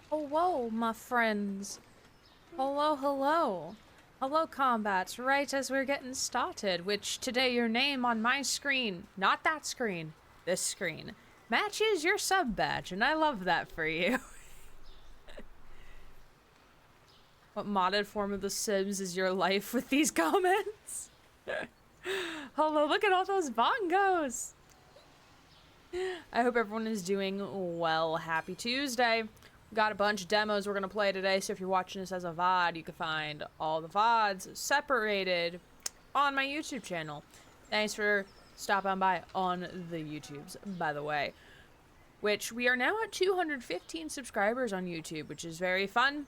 Hello, my friends. Hello, hello. Hello, combats. Right as we're getting started, which today your name on my screen, not that screen, this screen, matches your sub badge, and I love that for you. What modded form of The Sims is your life with these comments? Hello, look at all those bongos. I hope everyone is doing well. Happy Tuesday. Got a bunch of demos we're going to play today, so if you're watching this as a VOD, you can find all the VODs separated on my YouTube channel. Thanks for stopping by on the YouTubes, by the way. Which, we are now at 215 subscribers on YouTube, which is very fun.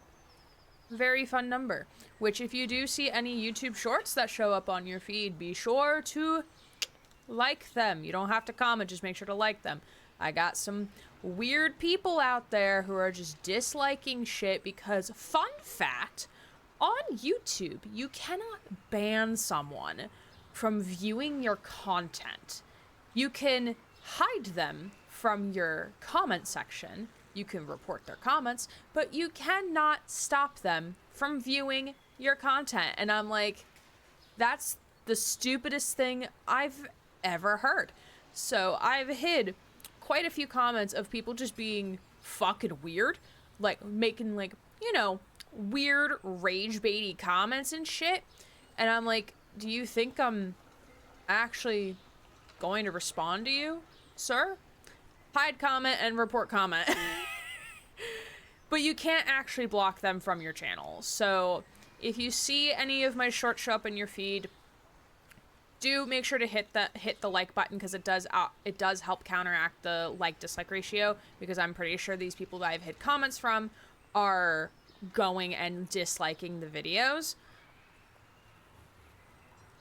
Very fun number. Which, if you do see any YouTube shorts that show up on your feed, be sure to like them. You don't have to comment, just make sure to like them. I got some weird people out there who are just disliking shit because, fun fact, on YouTube, you cannot ban someone from viewing your content. You can hide them from your comment section. You can report their comments, but you cannot stop them from viewing your content. And I'm like, that's the stupidest thing I've ever heard. So I've hid quite a few comments of people just being fucking weird, like making like, you know, weird rage baity comments and shit. And I'm like, do you think I'm actually going to respond to you, sir? Hide comment and report comment. But you can't actually block them from your channel. So if you see any of my shorts show up in your feed, do make sure to hit the like button, because it does help counteract the like dislike ratio, because I'm pretty sure these people that I've hit comments from are going and disliking the videos.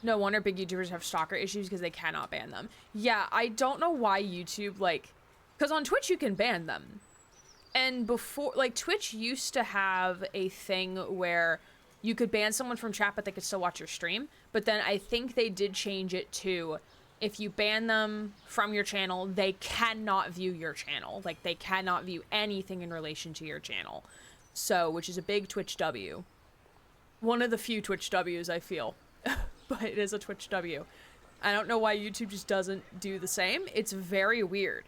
No wonder big YouTubers have stalker issues, because they cannot ban them. Yeah, I don't know why YouTube, like, because on Twitch you can ban them. And before, like, Twitch used to have a thing where you could ban someone from chat, but they could still watch your stream. But then I think they did change it to, if you ban them from your channel, they cannot view your channel. Like, they cannot view anything in relation to your channel. So, which is a big Twitch W. One of the few Twitch Ws, I feel. But it is a Twitch W. I don't know why YouTube just doesn't do the same. It's very weird.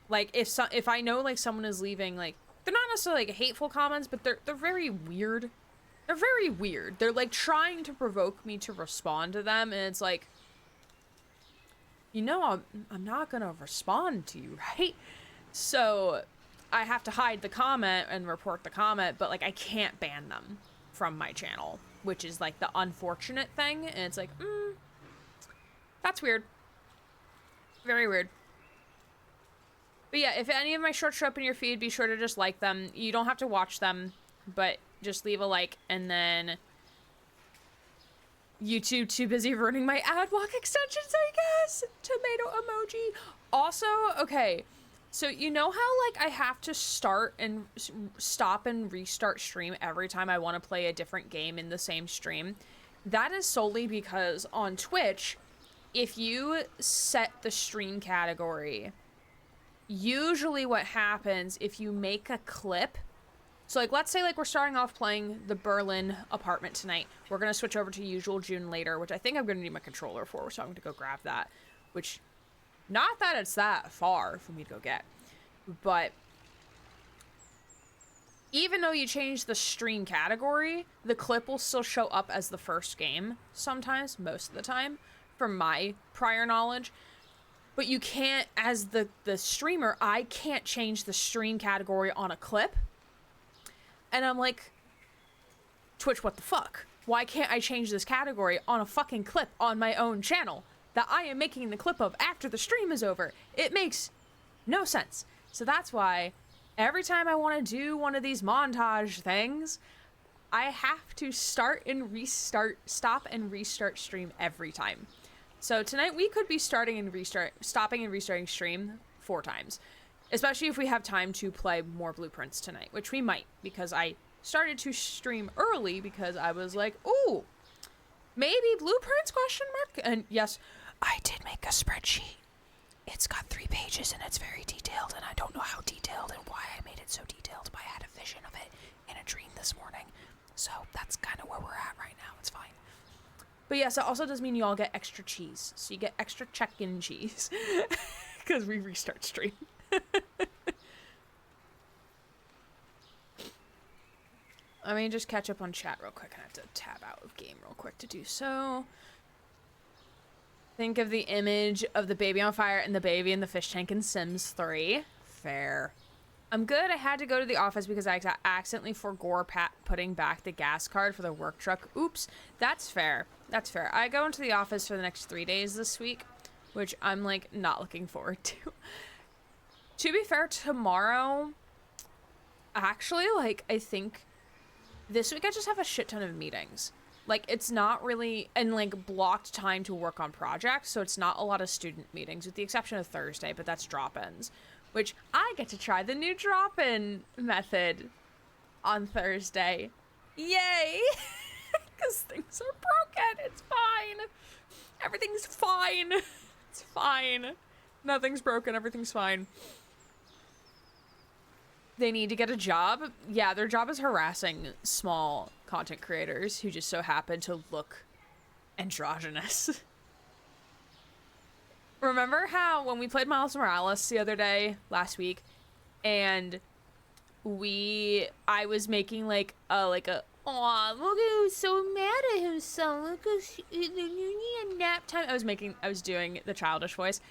Like, if I know, like, someone is leaving, like, they're not necessarily, like, hateful comments, but they're very weird. They're very weird. They're, like, trying to provoke me to respond to them, and it's like, you know, I'm not gonna respond to you, right? So I have to hide the comment and report the comment, but, like, I can't ban them from my channel, which is, like, the unfortunate thing. And it's like, that's weird. Very weird. But yeah, if any of my shorts show up in your feed, be sure to just like them. You don't have to watch them, but just leave a like. And then YouTube too busy ruining my ad block extensions, I guess. Tomato emoji. Also, okay, so you know how, like, I have to start and stop and restart stream every time I want to play a different game in the same stream? That is solely because on Twitch, if you set the stream category, usually what happens if you make a clip, so, like, let's say, like, we're starting off playing the Berlin apartment tonight. We're going to switch over to Usual June later, which I think I'm going to need my controller for, so I'm going to go grab that. Which, not that it's that far for me to go get. But even though you change the stream category, the clip will still show up as the first game sometimes, most of the time, from my prior knowledge. But you can't, as the streamer, I can't change the stream category on a clip. And I'm like, Twitch, what the fuck? Why can't I change this category on a fucking clip on my own channel that I am making the clip of after the stream is over? It makes no sense. So that's why every time I want to do one of these montage things, I have to stop and restart stream every time. So tonight we could be stopping and restarting stream 4 times. Especially if we have time to play more blueprints tonight, which we might, because I started to stream early because I was like, ooh, maybe blueprints, ? And yes, I did make a spreadsheet. It's got 3 pages and it's very detailed, and I don't know how detailed and why I made it so detailed, but I had a vision of So that's kind of where we're at right now. It's fine. But yes, it also does mean you all get extra cheese. So you get extra check-in cheese. Because we restart stream. Let me just catch up on chat real quick. I have to tab out of game real quick to do so. Think of the image of the baby on fire and the baby in the fish tank in Sims 3. Fair. I'm good. I had to go to the office because I accidentally forgot putting back the gas card for the work truck. Oops. That's fair. That's fair. I go into the office for the next 3 days this week, which I'm, like, not looking forward to. To be fair, tomorrow, actually, like, I think this week I just have a shit ton of meetings. Like, it's not really, and, like, blocked time to work on projects, so it's not a lot of student meetings, with the exception of Thursday, but that's drop-ins. Which, I get to try the new drop-in method on Thursday. Yay! Because things are broken. It's fine. Everything's fine. It's fine. Nothing's broken. Everything's fine. They need to get a job. Yeah, their job is harassing small content creators who just so happen to look androgynous. Remember how when we played Miles Morales the other day, last week, and I was making like a aw, look at who's so mad at himself. Look at you need a nap time. I was doing the childish voice.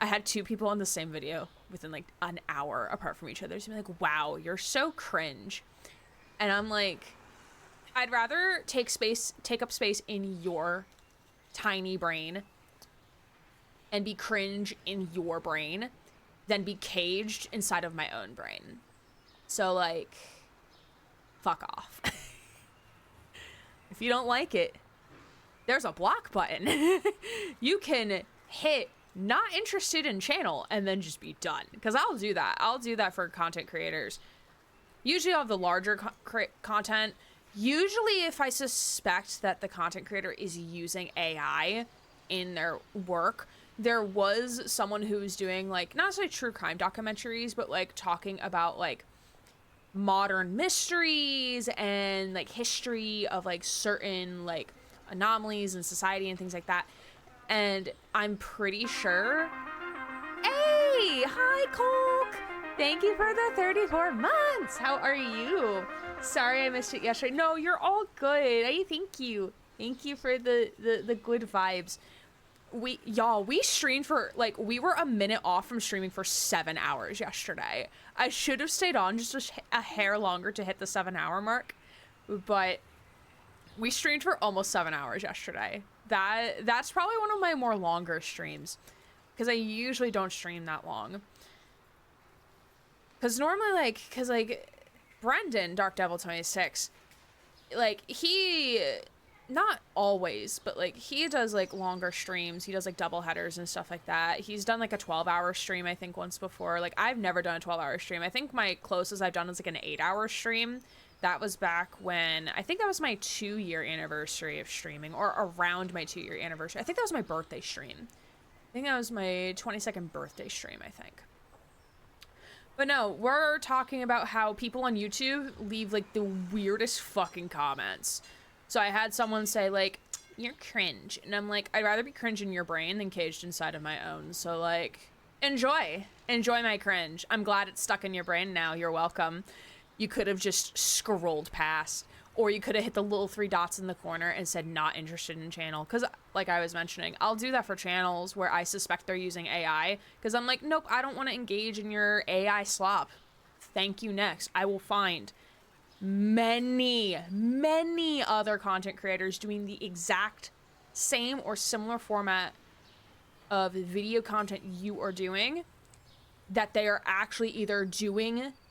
I had 2 people on the same video within like an hour apart from each other. So I'm like, wow, you're so cringe. And I'm like, I'd rather take up space in your tiny brain and be cringe in your brain than be caged inside of my own brain. So, like, fuck off. If you don't like it, there's a block button. You can hit not interested in channel and then just be done. Because I'll do that. I'll do that for content creators. Usually I'll have the larger content. Usually if I suspect that the content creator is using AI in their work, there was someone who was doing, like, not necessarily true crime documentaries, but, like, talking about, like, modern mysteries and, like, history of, like, certain, like, anomalies in society and things like that. And I'm pretty sure... Hey! Hi, Colk! Thank you for the 34 months! How are you? Sorry I missed it yesterday. No, you're all good. Hey, thank you. Thank you for the good vibes. We streamed for, like, we were a minute off from streaming for 7 hours yesterday. I should have stayed on just a hair longer to hit the 7-hour mark, but we streamed for almost 7 hours yesterday. That's probably one of my more longer streams, because I usually don't stream that long. Because normally, Brendan, Dark Devil 26, like, he... not always, but, like, he does, like, longer streams. He does, like, double headers and stuff like that. He's done, like, a 12-hour stream, I think, once before. Like, I've never done a 12-hour stream. I think my closest I've done is, like, an 8-hour stream. That was back when, I think that was my 2-year anniversary of streaming, or around my 2-year anniversary. I think that was my birthday stream. I think that was my 22nd birthday stream, I think. But no, we're talking about how people on YouTube leave, like, the weirdest fucking comments. So I had someone say, like, you're cringe. And I'm like, I'd rather be cringe in your brain than caged inside of my own. So, like, enjoy. Enjoy my cringe. I'm glad it's stuck in your brain now. You're welcome. You could have just scrolled past. Or you could have hit the little 3 dots in the corner and said not interested in channel. Because, like I was mentioning, I'll do that for channels where I suspect they're using AI. Because I'm like, nope, I don't want to engage in your AI slop. Thank you, next. I will find many other content creators doing the exact same or similar format of video content you are doing, that they are actually either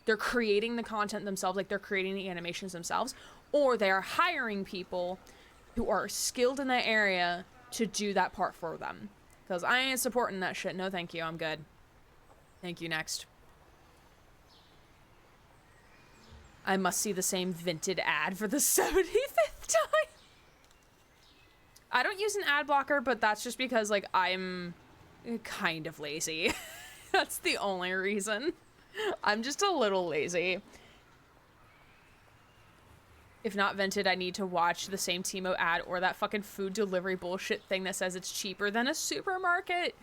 they're creating the content themselves, like they're creating the animations themselves, or they are hiring people who are skilled in that area to do that part for them. Because I ain't supporting that shit. No, thank you. I'm good. Thank you. Next. I must see the same Vinted ad for the 75th time. I don't use an ad blocker, but that's just because, like, I'm kind of lazy. That's the only reason. I'm just a little lazy. If not vented, I need to watch the same Timo ad or that fucking food delivery bullshit thing that says it's cheaper than a supermarket.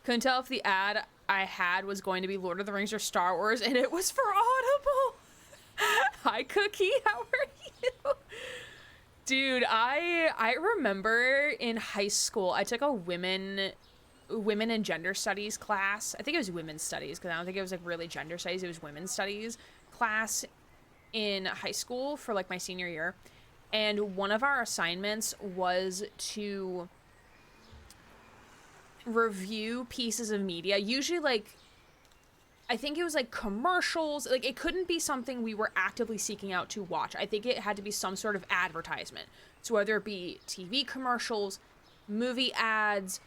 Couldn't tell if the ad I had was going to be Lord of the Rings or Star Wars, and it was for Audible. Hi, Cookie. How are you? Dude, I remember in high school, I took a women and gender studies class. I think it was women's studies, because I don't think it was like really gender studies. It was women's studies class in high school for like my senior year. And one of our assignments was to review pieces of media, usually like, I think it was like commercials. Like, it couldn't be something we were actively seeking out to watch. I think it had to be some sort of advertisement. So whether it be TV commercials, movie ads,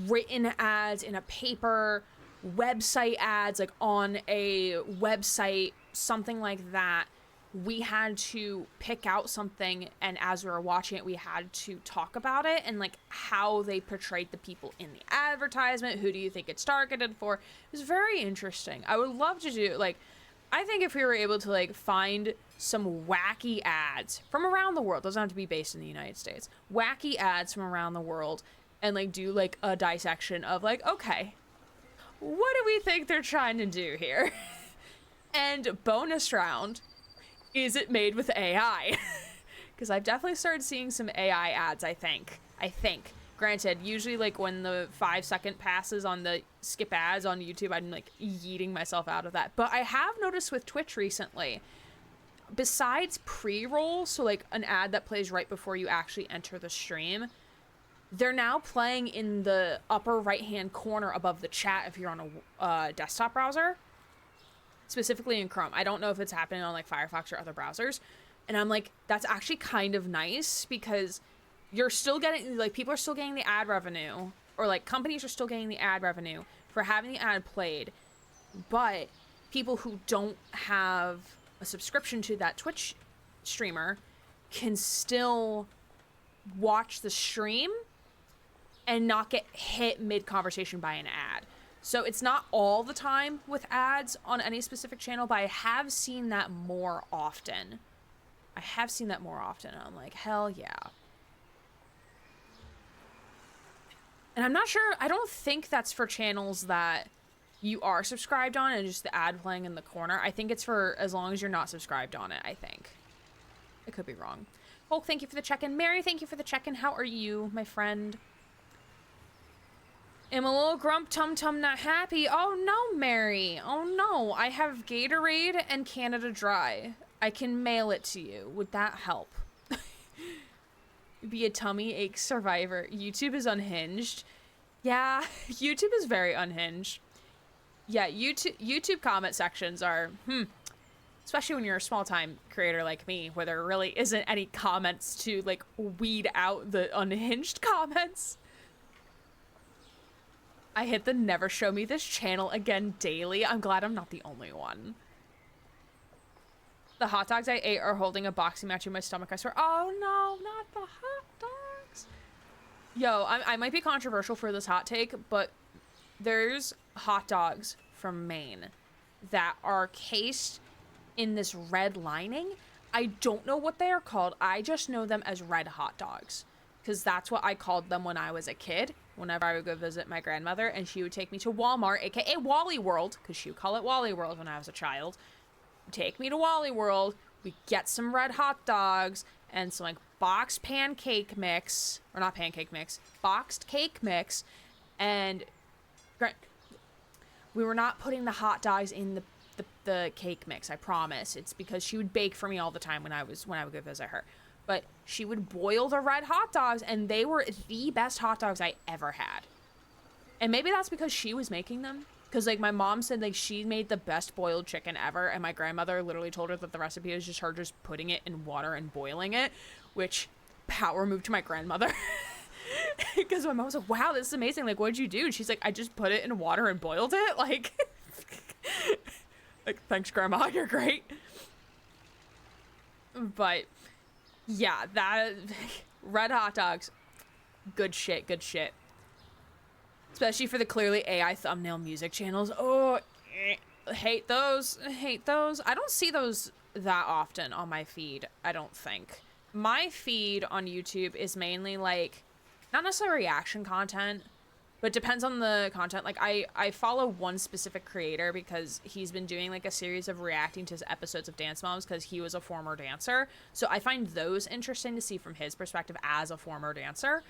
written ads in a paper, website ads, like on a website, something like that, we had to pick out something, and as we were watching it, we had to talk about it and like how they portrayed the people in the advertisement. Who do you think it's targeted for? It was very interesting. I would love to do, like, I think if we were able to like find some wacky ads from around the world, doesn't have to be based in the United States, wacky ads from around the world, and like do like a dissection of like, okay, what do we think they're trying to do here? And bonus round, is it made with AI? Because I've definitely started seeing some AI ads, I think. Granted, usually like when the 5-second passes on the skip ads on YouTube, I'm like yeeting myself out of that. But I have noticed with Twitch recently, besides pre-roll, so like an ad that plays right before you actually enter the stream, they're now playing in the upper right-hand corner above the chat if you're on a desktop browser. Specifically in Chrome. I don't know if it's happening on like Firefox or other browsers. And I'm like, that's actually kind of nice, because you're still getting, like, people are still getting the ad revenue, or like companies are still getting the ad revenue for having the ad played. But people who don't have a subscription to that Twitch streamer can still watch the stream and not get hit mid-conversation by an ad. So it's not all the time with ads on any specific channel, but I have seen that more often. And I'm like, hell yeah. And I'm not sure, I don't think that's for channels that you are subscribed on and just the ad playing in the corner. I think it's for as long as you're not subscribed on it, I think. I could be wrong. Hulk, thank you for the check-in. Mary, thank you for the check-in. How are you, my friend? Am a little grump tum-tum not happy. Oh no, Mary. Oh no. I have Gatorade and Canada Dry. I can mail it to you. Would that help? Be a tummy ache survivor. YouTube is unhinged. Yeah, YouTube is very unhinged. Yeah, YouTube comment sections are, especially when you're a small-time creator like me, where there really isn't any comments to like weed out the unhinged comments. I hit the never show me this channel again daily. I'm glad I'm not the only one. The hot dogs I ate are holding a boxing match in my stomach, I swear. Oh no, not the hot dogs. Yo, I might be controversial for this hot take, but there's hot dogs from Maine that are cased in this red lining. I don't know what they are called. I just know them as red hot dogs, because that's what I called them when I was a kid. Whenever I would go visit my grandmother, and she would take me to Walmart, aka Wally World, because she would call it Wally World when I was a child. Take me to Wally World, we get some red hot dogs, and some like boxed pancake mix, or not pancake mix, boxed cake mix, and we were not putting the hot dogs in the cake mix, I promise. It's because she would bake for me all the time when I would go visit her. But she would boil the red hot dogs, and they were the best hot dogs I ever had. And maybe that's because she was making them. Because, like, my mom said, like, she made the best boiled chicken ever, and my grandmother literally told her that the recipe is just her just putting it in water and boiling it, which, power move to my grandmother. Because my mom was like, wow, this is amazing. Like, what'd you do? And she's like, I just put it in water and boiled it. Like, like, thanks, Grandma. You're great. But yeah, that red hot dogs, good shit. Especially for the clearly AI thumbnail music channels. Oh, hate those. Hate those. I don't see those that often on my feed, I don't think. My feed on YouTube is mainly like, not necessarily reaction content, but depends on the content. Like I follow one specific creator because he's been doing like a series of reacting to his episodes of Dance Moms because he was a former dancer. So I find those interesting to see from his perspective as a former dancer.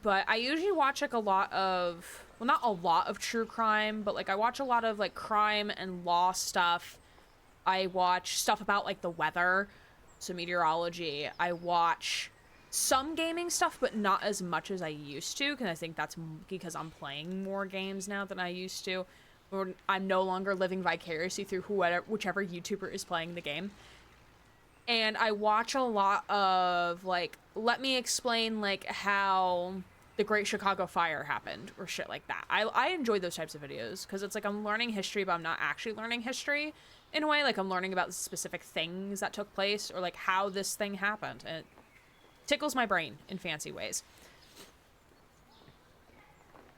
But I usually watch like a lot of, well, not a lot of true crime, but like I watch a lot of like crime and law stuff. I watch stuff about like the weather, so meteorology. I watch some gaming stuff, but not as much as I used to, because I think that's because I'm playing more games now than I used to. Or I'm no longer living vicariously through whichever YouTuber is playing the game. And I watch a lot of, like, let me explain, like, how the Great Chicago Fire happened, or shit like that. I enjoy those types of videos, because it's like I'm learning history, but I'm not actually learning history in a way. Like, I'm learning about specific things that took place, or, like, how this thing happened. And it tickles my brain in fancy ways.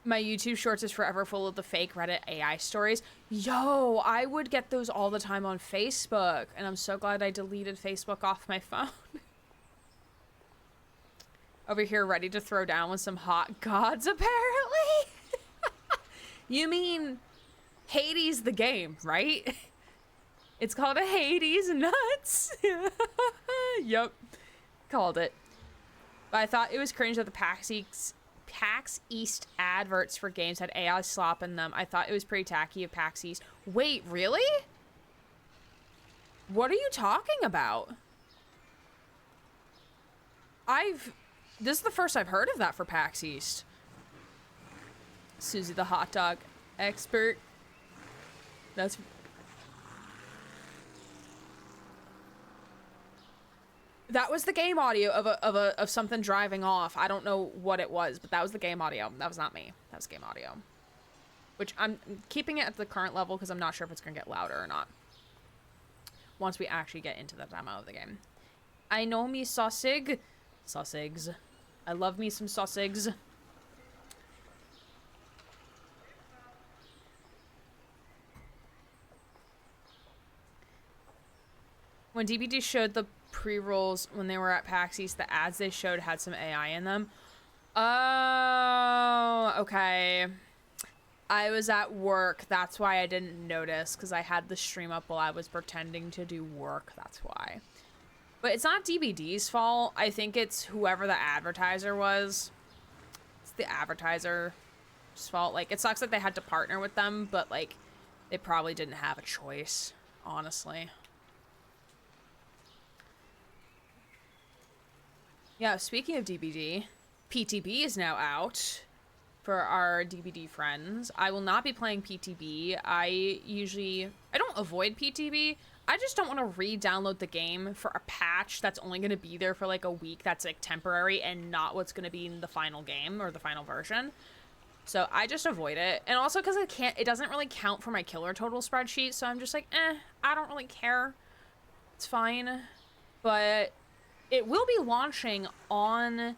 My YouTube Shorts is forever full of the fake Reddit AI stories. Yo, I would get those all the time on Facebook, and I'm so glad I deleted Facebook off my phone. Over here ready to throw down with some hot gods, apparently. You mean Hades the game, right? It's called a Hades nuts. Yup, called it. But I thought it was cringe that the PAX East adverts for games had AI slop in them. I thought it was pretty tacky of PAX East. Wait, really? What are you talking about? This is the first I've heard of that for PAX East. Susie the hot dog expert. That was the game audio of something driving off. I don't know what it was, but that was the game audio. That was not me. That was game audio. Which I'm keeping it at the current level because I'm not sure if it's going to get louder or not. Once we actually get into the demo of the game. I know me sausage. Sausages. I love me some sausages. When DBD showed the pre-rolls when they were at PAX East, the ads they showed had some AI in them. Oh, okay. I was at work. That's why I didn't notice, because I had the stream up while I was pretending to do work. That's why. But it's not DBD's fault. I think it's whoever the advertiser was. It's the advertiser's fault. Like, it sucks that they had to partner with them, but, like, they probably didn't have a choice, honestly. Yeah, speaking of DBD, PTB is now out for our DBD friends. I will not be playing PTB. I don't avoid PTB. I just don't want to re-download the game for a patch that's only going to be there for like a week that's like temporary and not what's going to be in the final game or the final version. So I just avoid it. And also because it doesn't really count for my killer total spreadsheet. So I'm just like, I don't really care. It's fine. But it will be launching on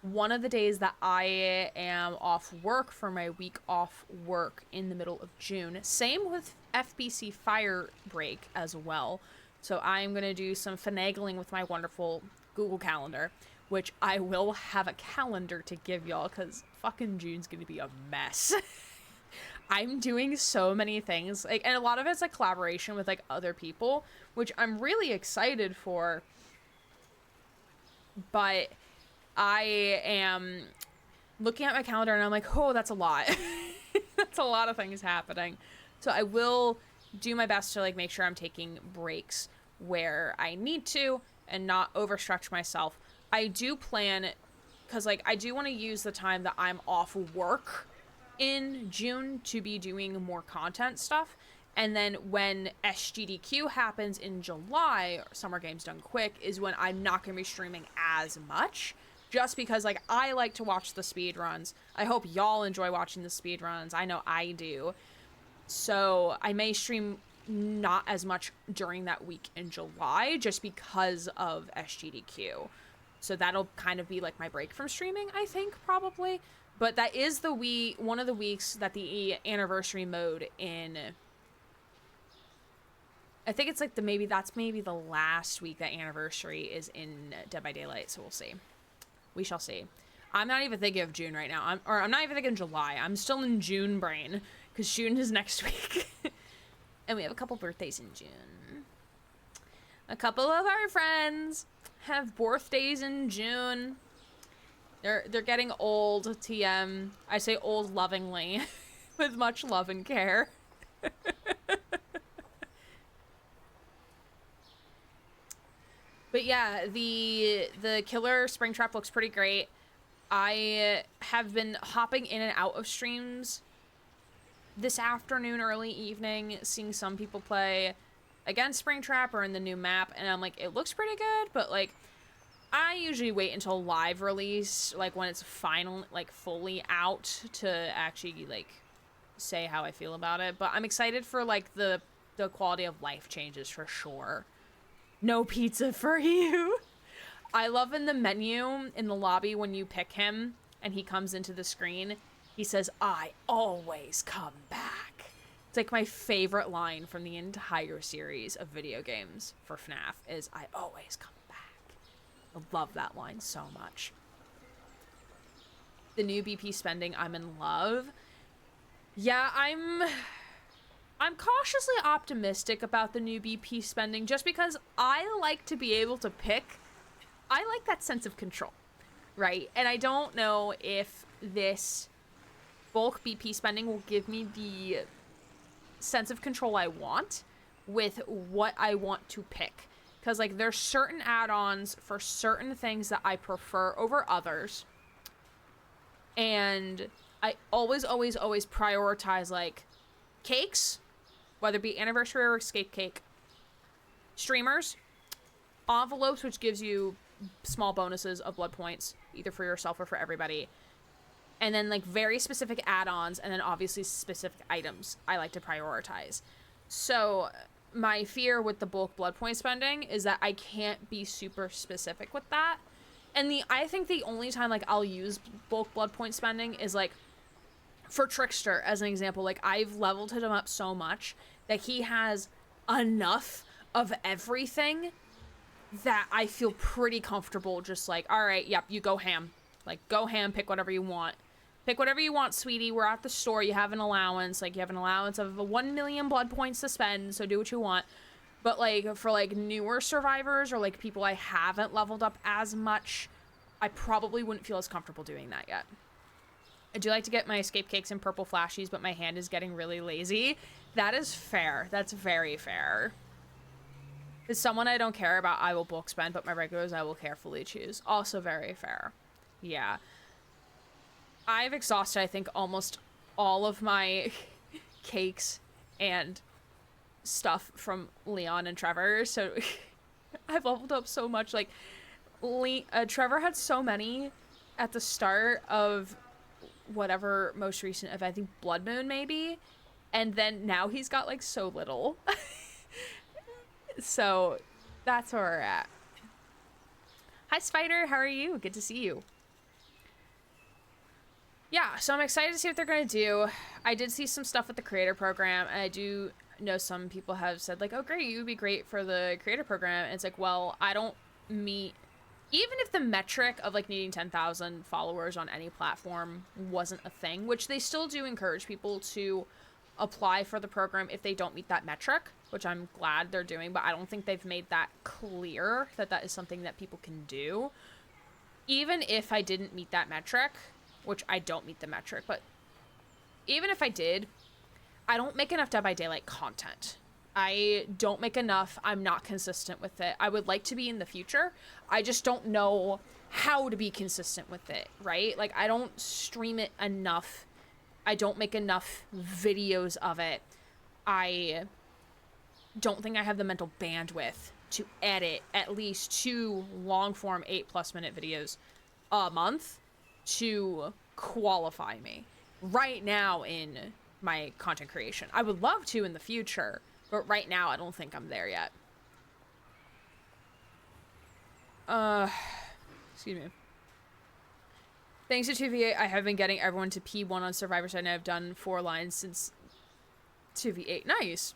one of the days that I am off work for my week off work in the middle of June. Same with FBC Fire Break as well. So I'm going to do some finagling with my wonderful Google Calendar, which I will have a calendar to give y'all because fucking June's going to be a mess. I'm doing so many things, like, and a lot of it's like collaboration with like other people, which I'm really excited for. But I am looking at my calendar and I'm like, oh, that's a lot. That's a lot of things happening. So I will do my best to like make sure I'm taking breaks where I need to and not overstretch myself. I do plan, because like I do want to use the time that I'm off work in June to be doing more content stuff. And then when SGDQ happens in July, or Summer Games Done Quick, is when I'm not going to be streaming as much. Just because, like, I like to watch the speedruns. I hope y'all enjoy watching the speedruns. I know I do. So I may stream not as much during that week in July, just because of SGDQ. So that'll kind of be like my break from streaming, I think, probably. But that is one of the weeks that the anniversary mode in, I think it's like maybe the last week that anniversary is in Dead by Daylight, so we'll see. We shall see. I'm not even thinking of June right now. I'm not even thinking July. I'm still in June brain, because June is next week. And we have a couple birthdays in June. A couple of our friends have birthdays in June. They're getting old, TM. I say old lovingly, with much love and care. But yeah, the killer Springtrap looks pretty great. I have been hopping in and out of streams this afternoon, early evening, seeing some people play against Springtrap or in the new map, and I'm like, it looks pretty good, but like, I usually wait until live release, like when it's fully out, to actually like say how I feel about it. But I'm excited for like the quality of life changes for sure. No pizza for you. I love in the menu in the lobby when you pick him and he comes into the screen, he says, "I always come back." It's like my favorite line from the entire series of video games for FNAF is, "I always come back." I love that line so much. The new BP spending, I'm in love. Yeah, I'm cautiously optimistic about the new BP spending just because I like to be able to pick. I like that sense of control, right? And I don't know if this bulk BP spending will give me the sense of control I want with what I want to pick. Because, like, there's certain add-ons for certain things that I prefer over others. And I always prioritize, like, cakes, whether it be anniversary or escape cake, streamers, envelopes, which gives you small bonuses of blood points, either for yourself or for everybody, and then, like, very specific add-ons, and then obviously specific items I like to prioritize. So my fear with the bulk blood point spending is that I can't be super specific with that. And I think the only time, like, I'll use bulk blood point spending is, like, for Trickster, as an example. Like, I've leveled him up so much that he has enough of everything that I feel pretty comfortable just like, all right, yep, you go ham. Like, go ham, pick whatever you want. Pick whatever you want, sweetie. We're at the store. You have an allowance. Like, you have an allowance of 1 million blood points to spend, so do what you want. But, like, for, like, newer survivors or, like, people I haven't leveled up as much, I probably wouldn't feel as comfortable doing that yet. I do like to get my escape cakes and purple flashies, but my hand is getting really lazy. That is fair. That's very fair. As someone I don't care about, I will bulk spend, but my regulars I will carefully choose. Also very fair. Yeah. I've exhausted, I think, almost all of my cakes and stuff from Leon and Trevor, so I've leveled up so much. Like, Trevor had so many at the start of whatever most recent event, I think Blood Moon maybe, and then now he's got, like, so little. So that's where we're at. Hi Spider, how are you? Good to see you. Yeah, so I'm excited to see what they're going to do. I did see some stuff with the creator program, and I do know some people have said, like, oh great, you would be great for the creator program. And it's like, well, I don't meet, even if the metric of, like, needing 10,000 followers on any platform wasn't a thing, which they still do encourage people to apply for the program if they don't meet that metric, which I'm glad they're doing, but I don't think they've made that clear that that is something that people can do. Even if I didn't meet that metric, which I don't meet the metric, but even if I did, I don't make enough Dead by Daylight content. I don't make enough. I'm not consistent with it. I would like to be in the future. I just don't know how to be consistent with it, right? Like, I don't stream it enough. I don't make enough videos of it. I don't think I have the mental bandwidth to edit at least 2 long-form 8+ minute videos a month to qualify me right now in my content creation. I would love to in the future, but right now I don't think I'm there yet. Excuse me. Thanks to 2v8, I have been getting everyone to P1 on Survivor Side, and I've done 4 lines since 2v8. Nice.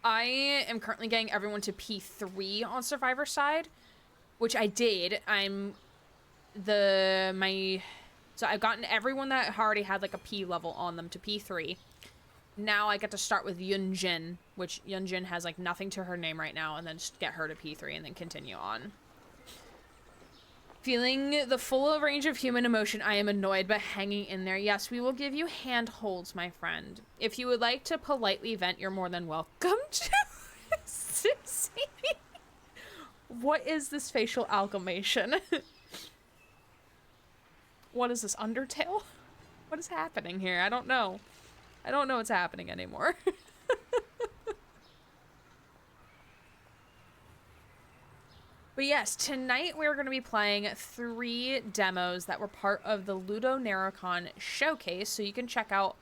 I am currently getting everyone to P3 on Survivor Side, which I did. So I've gotten everyone that already had like a P level on them to P3. Now I get to start with Yunjin, which Yunjin has like nothing to her name right now, and then just get her to P3 and then continue on. Feeling the full range of human emotion, I am annoyed but hanging in there. Yes, we will give you handholds, my friend. If you would like to politely vent, you're more than welcome to. Sissy. What is this facial amalgamation? What is this, Undertale? What is happening here? I don't know. I don't know what's happening anymore. But yes, tonight we're going to be playing 3 demos that were part of the LudoNarraCon showcase, so you can check out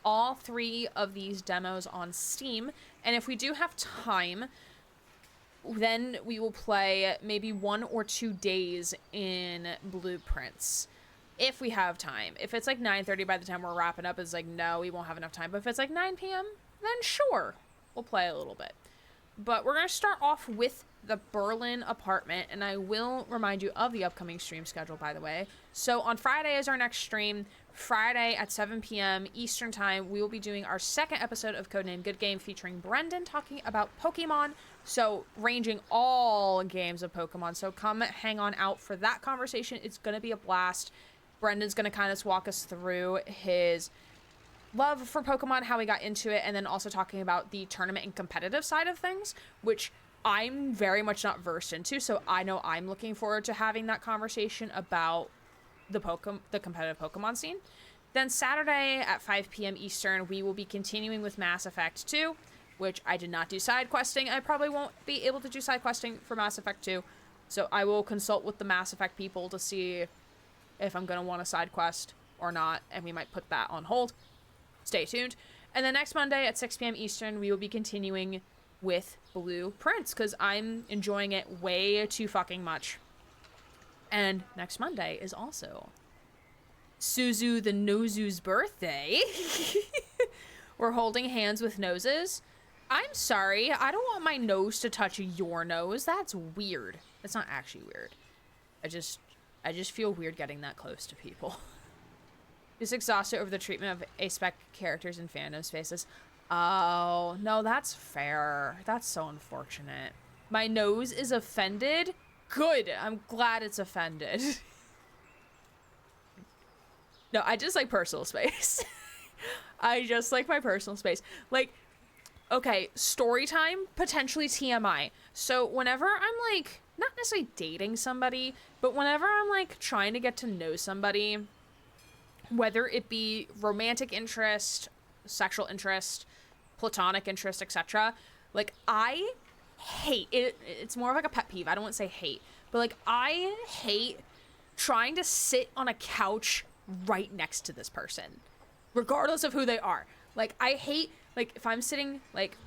all 3 of these demos on Steam. And if we do have time, then we will play maybe 1 or 2 days in Blueprints. If we have time. If it's like 9:30 by the time we're wrapping up, it's like, no, we won't have enough time. But if it's like 9 p.m., then sure, we'll play a little bit. But we're going to start off with the Berlin apartment, and I will remind you of the upcoming stream schedule, by the way. So on Friday is our next stream. Friday at 7 p.m. Eastern Time, we will be doing our 2nd episode of Codename Good Game featuring Brendan talking about Pokemon. So ranging all games of Pokemon. So come hang on out for that conversation. It's going to be a blast. Brendan's going to kind of walk us through his love for Pokemon, how he got into it, and then also talking about the tournament and competitive side of things, which I'm very much not versed into, so I know I'm looking forward to having that conversation about the competitive Pokemon scene. Then Saturday at 5 p.m. Eastern, we will be continuing with Mass Effect 2, which I did not do side questing. I probably won't be able to do side questing for Mass Effect 2, so I will consult with the Mass Effect people to see if I'm going to want a side quest or not, and we might put that on hold. Stay tuned. And then next Monday at 6 p.m. Eastern, we will be continuing with Blueprints, because I'm enjoying it way too fucking much. And next Monday is also Suzu the Nozu's birthday. We're holding hands with noses. I'm sorry, I don't want my nose to touch your nose. That's weird. It's not actually weird. I just feel weird getting that close to people. Just exhausted over the treatment of A-spec characters in fandom spaces. Oh, no, that's fair. That's so unfortunate. My nose is offended? Good. I'm glad it's offended. No, I just like personal space. I just like my personal space. Like, okay, story time, potentially TMI. So whenever I'm like, not necessarily dating somebody, but whenever I'm like trying to get to know somebody, whether it be romantic interest, sexual interest, platonic interest, etc., like, I hate it. It's more of like a pet peeve. I don't want to say hate, but like, I hate trying to sit on a couch right next to this person, regardless of who they are. Like, I hate, like, if I'm sitting like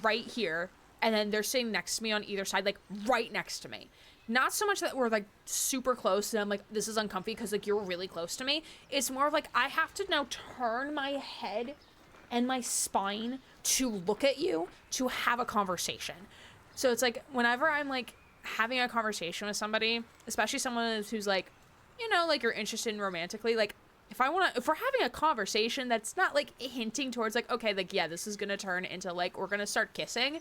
right here and then they're sitting next to me on either side, like right next to me. Not so much that we're like super close and I'm like, this is uncomfy because like you're really close to me. It's more of like, I have to now turn my head and my spine to look at you to have a conversation. So it's like, whenever I'm like having a conversation with somebody, especially someone who's like, you know, like you're interested in romantically, like if we're having a conversation that's not like hinting towards like, okay, like, yeah, this is gonna turn into like, we're gonna start kissing,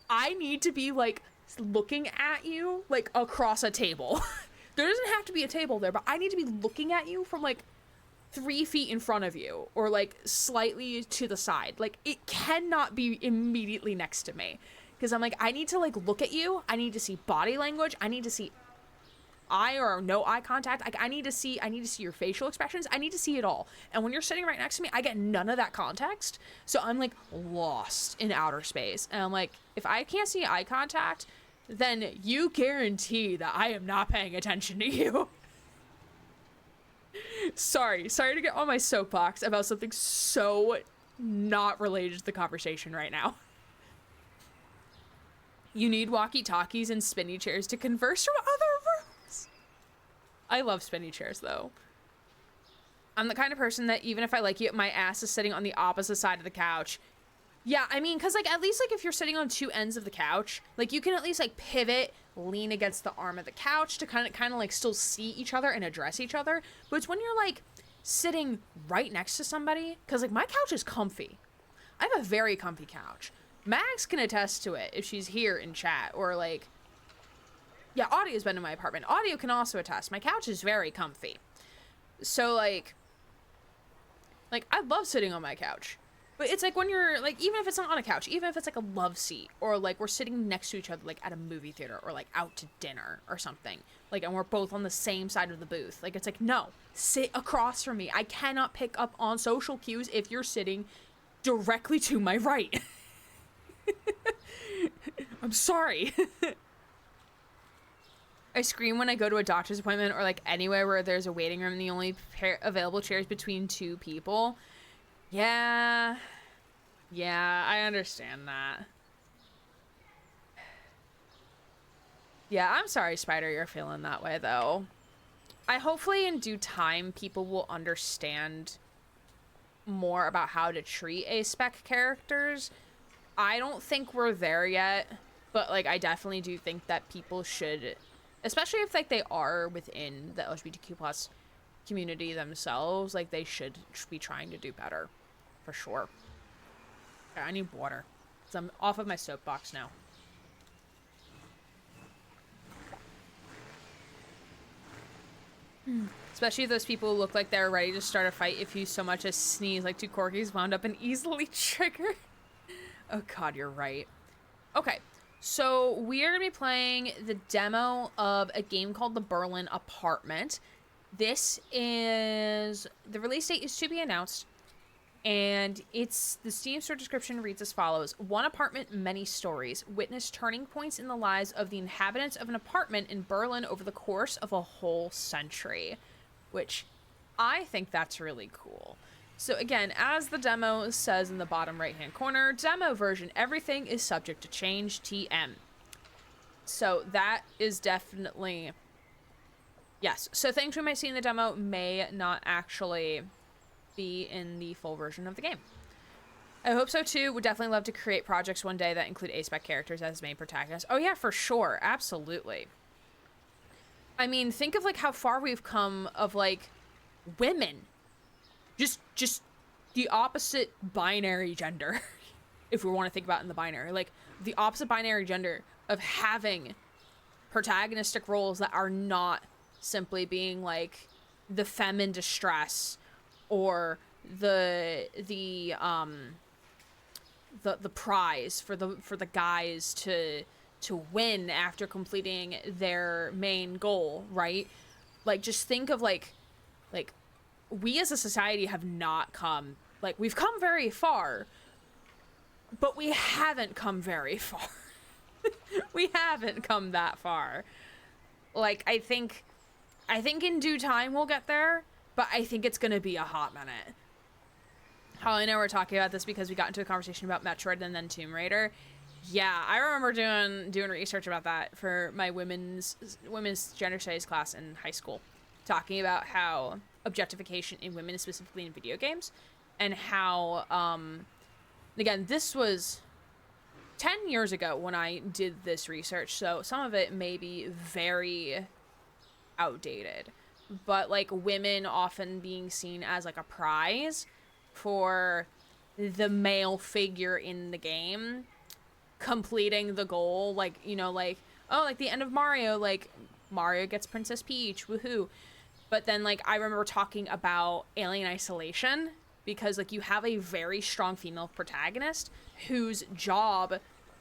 I need to be like looking at you like across a table. There doesn't have to be a table there, but I need to be looking at you from like 3 feet in front of you or like slightly to the side. Like, it cannot be immediately next to me, because I'm like, I need to like look at you. I need to see body language. I need to see eye or no eye contact. Like, I need to see your facial expressions. I need to see it all. And when you're sitting right next to me, I get none of that context. So I'm like lost in outer space. And I'm like, if I can't see eye contact, then you guarantee that I am not paying attention to you. Sorry to get on my soapbox about something so not related to the conversation right now. You need walkie-talkies and spinny chairs to converse from other I love spinny chairs, though. I'm the kind of person that even if I like you, my ass is sitting on the opposite side of the couch. Yeah, I mean, because, like, at least, like, if you're sitting on two ends of the couch, like, you can at least, like, pivot, lean against the arm of the couch to kind of, like, still see each other and address each other. But it's when you're, like, sitting right next to somebody, because, like, my couch is comfy. I have a very comfy couch. Max can attest to it if she's here in chat, or, like, yeah, Audio's been in my apartment. Audio can also attest. My couch is very comfy. So, like, I love sitting on my couch. But it's like when you're, like, even if it's not on a couch, even if it's like a love seat, or like we're sitting next to each other, like at a movie theater, or like out to dinner or something, like, and we're both on the same side of the booth. Like, it's like, no, sit across from me. I cannot pick up on social cues if you're sitting directly to my right. I'm sorry. I scream when I go to a doctor's appointment or like anywhere where there's a waiting room and the only available chair is between two people. Yeah, I understand that. Yeah, I'm sorry, Spider, you're feeling that way, though. Hopefully in due time, people will understand more about how to treat A-spec characters. I don't think we're there yet, but, like, I definitely do think that people should, especially if, like, they are within the LGBTQ+ community themselves, like, they should be trying to do better. For sure. Okay, I need water. So I'm off of my soapbox now. Especially if those people look like they're ready to start a fight if you so much as sneeze like two corgis wound up and easily triggered. Oh god, you're right. Okay, so we are going to be playing the demo of a game called The Berlin Apartment. This is... the release date is to be announced. And the Steam store description reads as follows. One apartment, many stories. Witness turning points in the lives of the inhabitants of an apartment in Berlin over the course of a whole century. Which, I think that's really cool. So again, as the demo says in the bottom right-hand corner, demo version, everything is subject to change, TM. So that is definitely... yes. So things we might see in the demo may not actually... be in the full version of the game. I hope so too. Would definitely love to create projects one day that include A-spec characters as main protagonists. Oh yeah, for sure. Absolutely. I mean, think of like how far we've come of like women. Just the opposite binary gender. If we want to think about it in the binary, like the opposite binary gender of having protagonistic roles that are not simply being like the femme in distress or the prize for the guys to win after completing their main goal, right? Like, just think of like we as a society have not come, like, we've come very far, but we haven't come very far. We haven't come that far. Like, I think in due time we'll get there. But I think it's going to be a hot minute. Holly and I were talking about this because we got into a conversation about Metroid and then Tomb Raider. Yeah, I remember doing research about that for my women's gender studies class in high school. Talking about how objectification in women, specifically in video games, and how, again, this was 10 years ago when I did this research, so some of it may be very outdated. But, like, women often being seen as, like, a prize for the male figure in the game completing the goal. Like, you know, like, oh, like, the end of Mario, like, Mario gets Princess Peach, woohoo. But then, like, I remember talking about Alien Isolation because, like, you have a very strong female protagonist whose job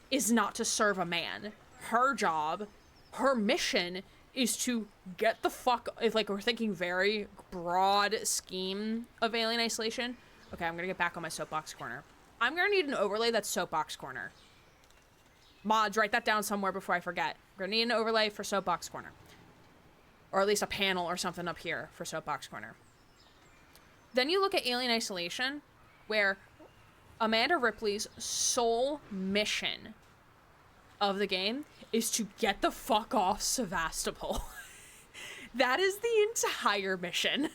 is not to serve a man. Her job, her mission is to get the fuck, if like we're thinking very broad scheme of Alien Isolation. Okay, I'm gonna get back on my soapbox corner. I'm gonna need an overlay that's soapbox corner. Mods, write that down somewhere before I forget. We're gonna need an overlay for soapbox corner. Or at least a panel or something up here for soapbox corner. Then you look at Alien Isolation, where Amanda Ripley's sole mission of the game is to get the fuck off Sevastopol. That is the entire mission.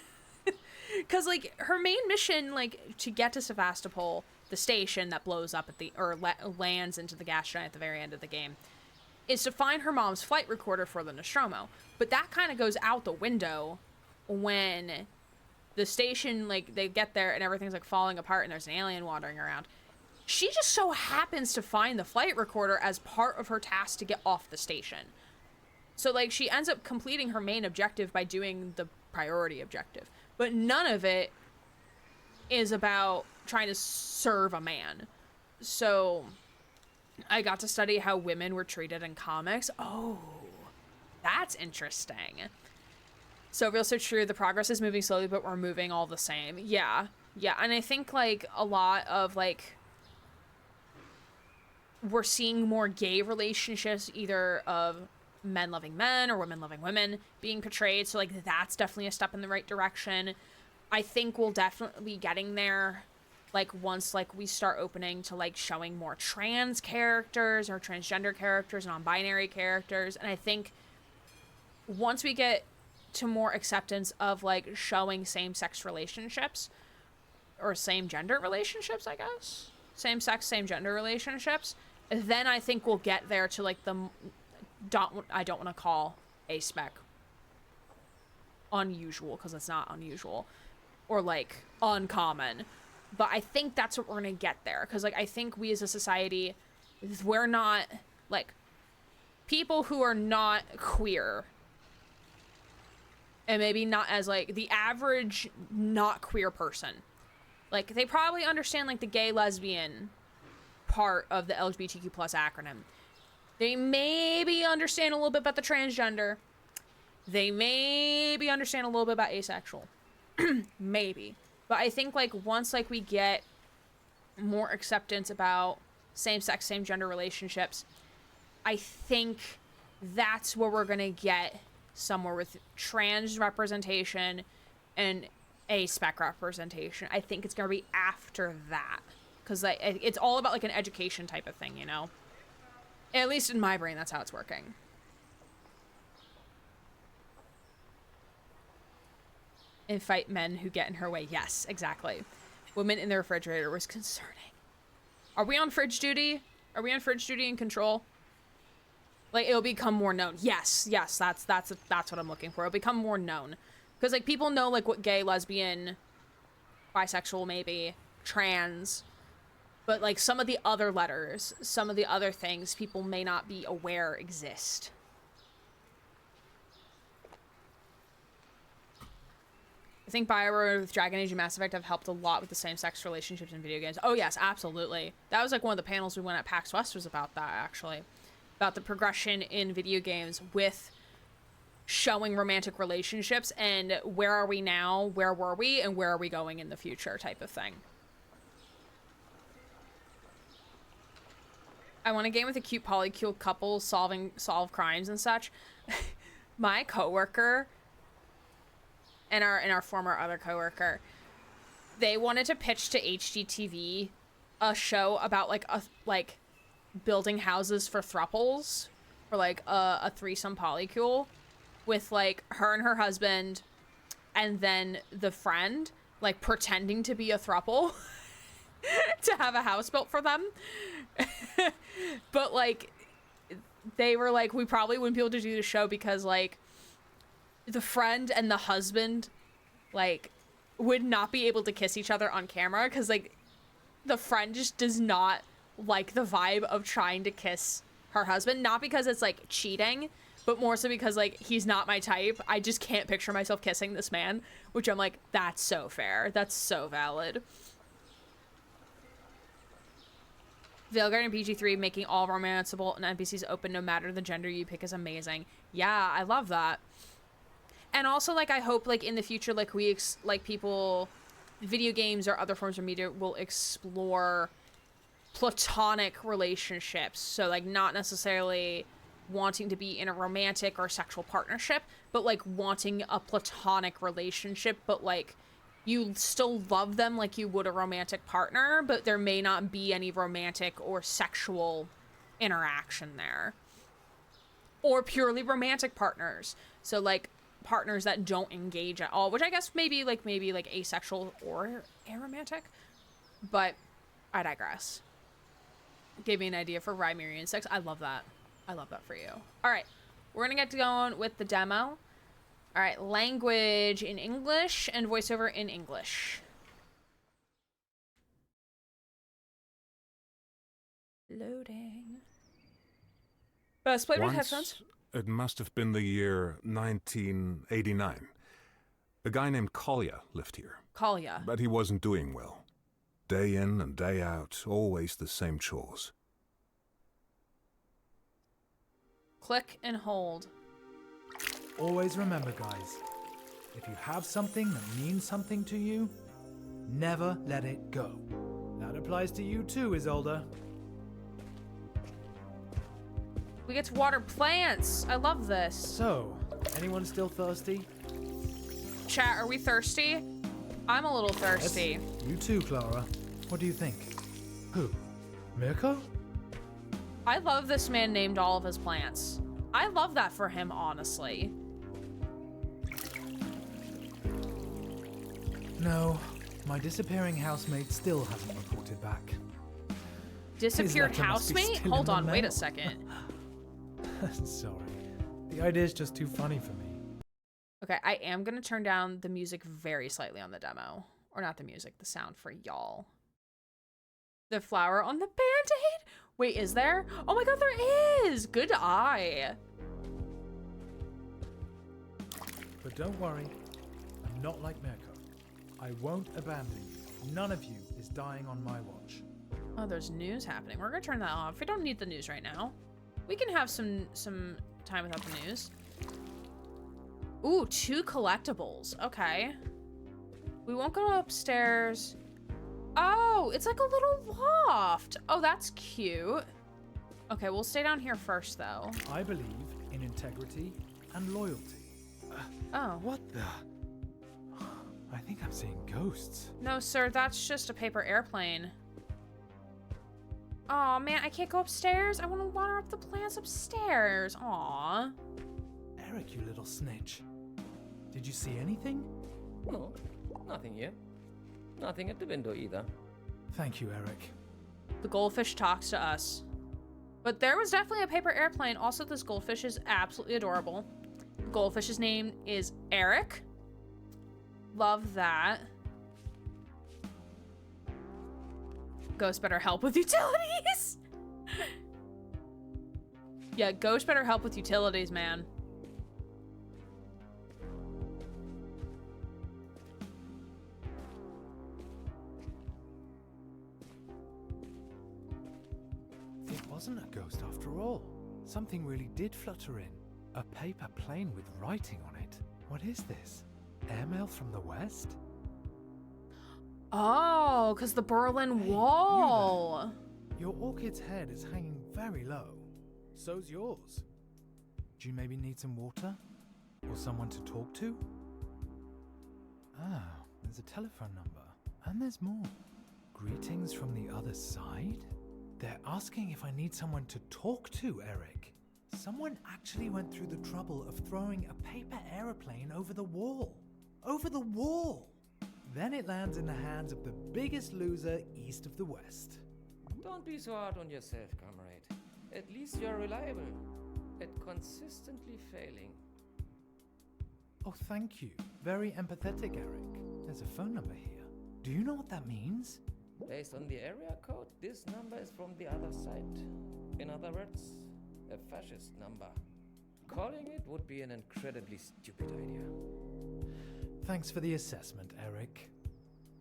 Because, like, her main mission, like, to get to Sevastopol, the station that blows up at the, or lands into the gas giant at the very end of the game, is to find her mom's flight recorder for the Nostromo. But that kind of goes out the window when the station, like, they get there and everything's, like, falling apart and there's an alien wandering around. She just so happens to find the flight recorder as part of her task to get off the station. So, like, she ends up completing her main objective by doing the priority objective. But none of it is about trying to serve a man. So I got to study how women were treated in comics. Oh, that's interesting. So real so true, the progress is moving slowly, but we're moving all the same. Yeah. Yeah, and I think, like, a lot of, like, we're seeing more gay relationships, either of men loving men or women loving women being portrayed. So, like, that's definitely a step in the right direction. I think we'll definitely be getting there, like, once, like, we start opening to, like, showing more trans characters or transgender characters, non-binary characters. And I think once we get to more acceptance of, like, showing same-sex relationships or same-gender relationships, I guess, same-sex, same-gender relationships, then I think we'll get there to, like, the I don't want to call A-spec unusual, because it's not unusual, or, like, uncommon, but I think that's what we're gonna get there, because, like, I think we as a society, we're not, like, people who are not queer, and maybe not as, like, the average not queer person, like, they probably understand, like, the gay, lesbian part of the LGBTQ+ acronym. They maybe understand a little bit about the transgender. They maybe understand a little bit about asexual. Maybe. But I think, like, once, like, we get more acceptance about same-sex, same-gender relationships, I think that's where we're gonna get somewhere with trans representation and A-spec representation. I think it's gonna be after that. Because, like, it's all about, like, an education type of thing, you know? At least in my brain, that's how it's working. And fight men who get in her way. Yes, exactly. Women in the refrigerator was concerning. Are we on fridge duty? Are we on fridge duty and control? Like, it'll become more known. Yes, that's what I'm looking for. It'll become more known. Because, like, people know, like, what gay, lesbian, bisexual, maybe, trans, but, like, some of the other letters, some of the other things people may not be aware exist. I think BioWare with Dragon Age and Mass Effect have helped a lot with the same-sex relationships in video games. Oh, yes, absolutely. That was, like, one of the panels we went at PAX West was about that, actually. About the progression in video games with showing romantic relationships and where are we now, where were we, and where are we going in the future type of thing. I want a game with a cute polycule couple solve crimes and such. My coworker and our former other coworker, they wanted to pitch to HGTV a show about, like, building houses for thruples, or, like, a threesome polycule with, like, her and her husband and then the friend, like, pretending to be a throuple to have a house built for them. But, like, they were like, we probably wouldn't be able to do the show because, like, the friend and the husband, like, would not be able to kiss each other on camera because, like, the friend just does not like the vibe of trying to kiss her husband. Not because it's, like, cheating, but more so because, like, he's not my type. I just can't picture myself kissing this man, which I'm like, that's so fair. That's so valid. Veilguard and PG3 making all romanceable and NPCs open no matter the gender you pick is amazing. Yeah, I love that. And also, like, I hope, like, in the future, like, people, video games or other forms of media will explore platonic relationships. So, like, not necessarily wanting to be in a romantic or sexual partnership, but, like, wanting a platonic relationship, but, like, you still love them like you would a romantic partner, but there may not be any romantic or sexual interaction there. Or purely romantic partners. So, like, partners that don't engage at all, which I guess maybe like asexual or aromantic, but I digress. Gave me an idea for Rymerian sex. I love that. I love that for you. All right, we're gonna get to going with the demo. All right, language in English and voiceover in English. Loading. Best play with headphones. It must have been the year 1989. A guy named Collier lived here. Collier. But he wasn't doing well. Day in and day out, always the same chores. Click and hold. Always remember, guys, if you have something that means something to you, never let it go. That applies to you too, Isolde. We get to water plants. I love this. So, anyone still thirsty? Chat, are we thirsty? I'm a little thirsty. Yes, you too, Clara. What do you think? Who? Mirko? I love this man named all of his plants. I love that for him, honestly. No, my disappearing housemate still hasn't reported back. Disappeared housemate? Hold on, wait a second. Sorry. The idea's just too funny for me. Okay, I am gonna turn down the music very slightly on the demo. Or not the music, the sound for y'all. The flower on the Band-Aid? Wait, is there? Oh my god, there is! Good eye. But don't worry, I'm not like Mirko. I won't abandon you. None of you is dying on my watch. Oh, there's news happening. We're gonna turn that off. We don't need the news right now. We can have some time without the news. Ooh, 2 collectibles. Okay. We won't go upstairs. Oh, it's like a little loft. Oh, that's cute. Okay, we'll stay down here first, though. I believe in integrity and loyalty. Oh. What the? I think I'm seeing ghosts. No, sir, that's just a paper airplane. Oh man, I can't go upstairs. I want to water up the plants upstairs. Aw. Eric, you little snitch. Did you see anything? No, nothing here. Nothing at the window either. Thank you, Eric. The goldfish talks to us. But there was definitely a paper airplane. Also, this goldfish is absolutely adorable. The goldfish's name is Eric. Love that. Ghost better help with utilities. Yeah, Ghost better help with utilities, man. It wasn't a ghost after all. Something really did flutter in. A paper plane with writing on it. What is this? Airmail from the west? Oh, because the Berlin Wall. Your orchid's head is hanging very low. So's yours. Do you maybe need some water? Or someone to talk to? Ah, there's a telephone number. And there's more. Greetings from the other side? They're asking if I need someone to talk to, Eric. Someone actually went through the trouble of throwing a paper aeroplane over the wall. Over the wall! Then it lands in the hands of the biggest loser east of the west. Don't be so hard on yourself, comrade. At least you're reliable. At consistently failing. Oh, thank you. Very empathetic, Eric. There's a phone number here. Do you know what that means? Based on the area code, this number is from the other side. In other words, a fascist number. Calling it would be an incredibly stupid idea. Thanks for the assessment, Eric.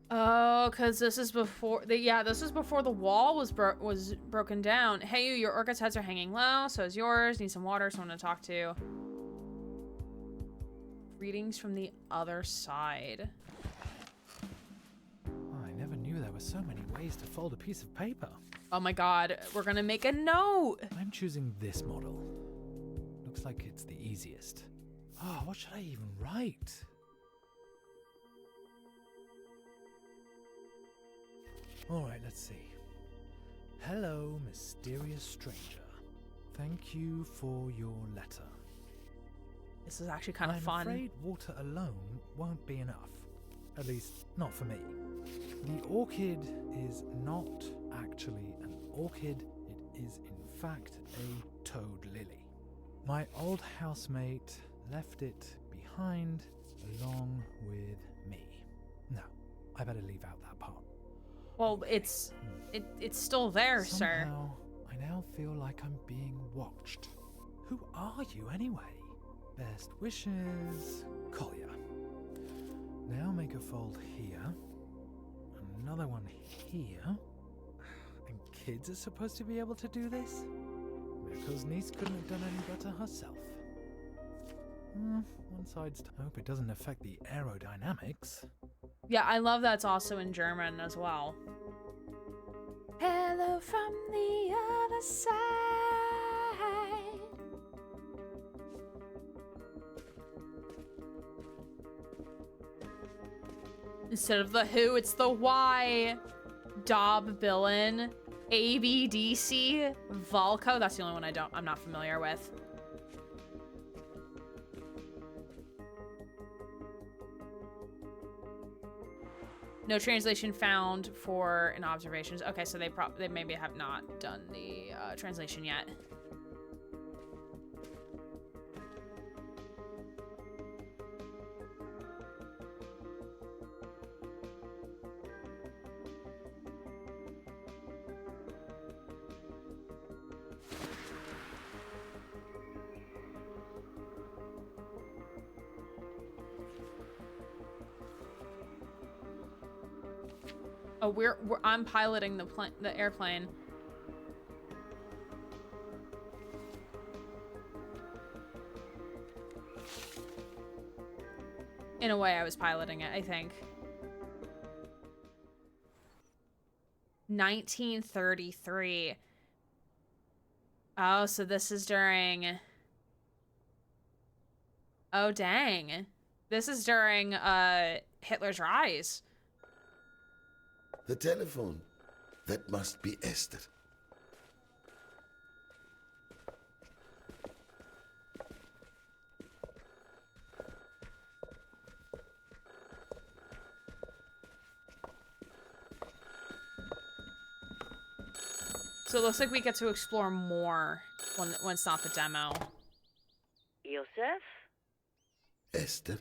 Oh, because this is before this is before the wall was broken down. Hey, you, your orchid's heads are hanging low, so is yours. Need some water, someone to talk to. Greetings from the other side. Oh, I never knew there were so many ways to fold a piece of paper. Oh my god, we're gonna make a note. I'm choosing this model. Looks like it's the easiest. Oh, what should I even write? Alright, let's see. Hello, mysterious stranger. Thank you for your letter. This is actually kind of I'm fun. afraid water alone won't be enough. At least, not for me. The orchid is not actually an orchid. It is, in fact, a toad lily. My old housemate left it behind along with me. Now, I better leave out that part. Well, it's still there, sir. Somehow, I now feel like I'm being watched. Who are you anyway? Best wishes, Collier. Now make a fold here. Another one here. And kids are supposed to be able to do this? Mirko's niece couldn't have done any better herself. One side's I hope it doesn't affect the aerodynamics. Yeah, I love that's also in German as well. Hello from the other side. Instead of the who, it's the why. Dob Billin, ABDC, Volko. That's the only one I'm not familiar with. No translation found for an observations. Okay, so they maybe have not done the translation yet. Oh, I'm piloting the airplane. In a way, I was piloting it, I think. 1933. Oh, so this is during... Oh, dang. This is during Hitler's rise. The telephone. That must be Esther. So it looks like we get to explore more when it's not the demo. Joseph? Esther?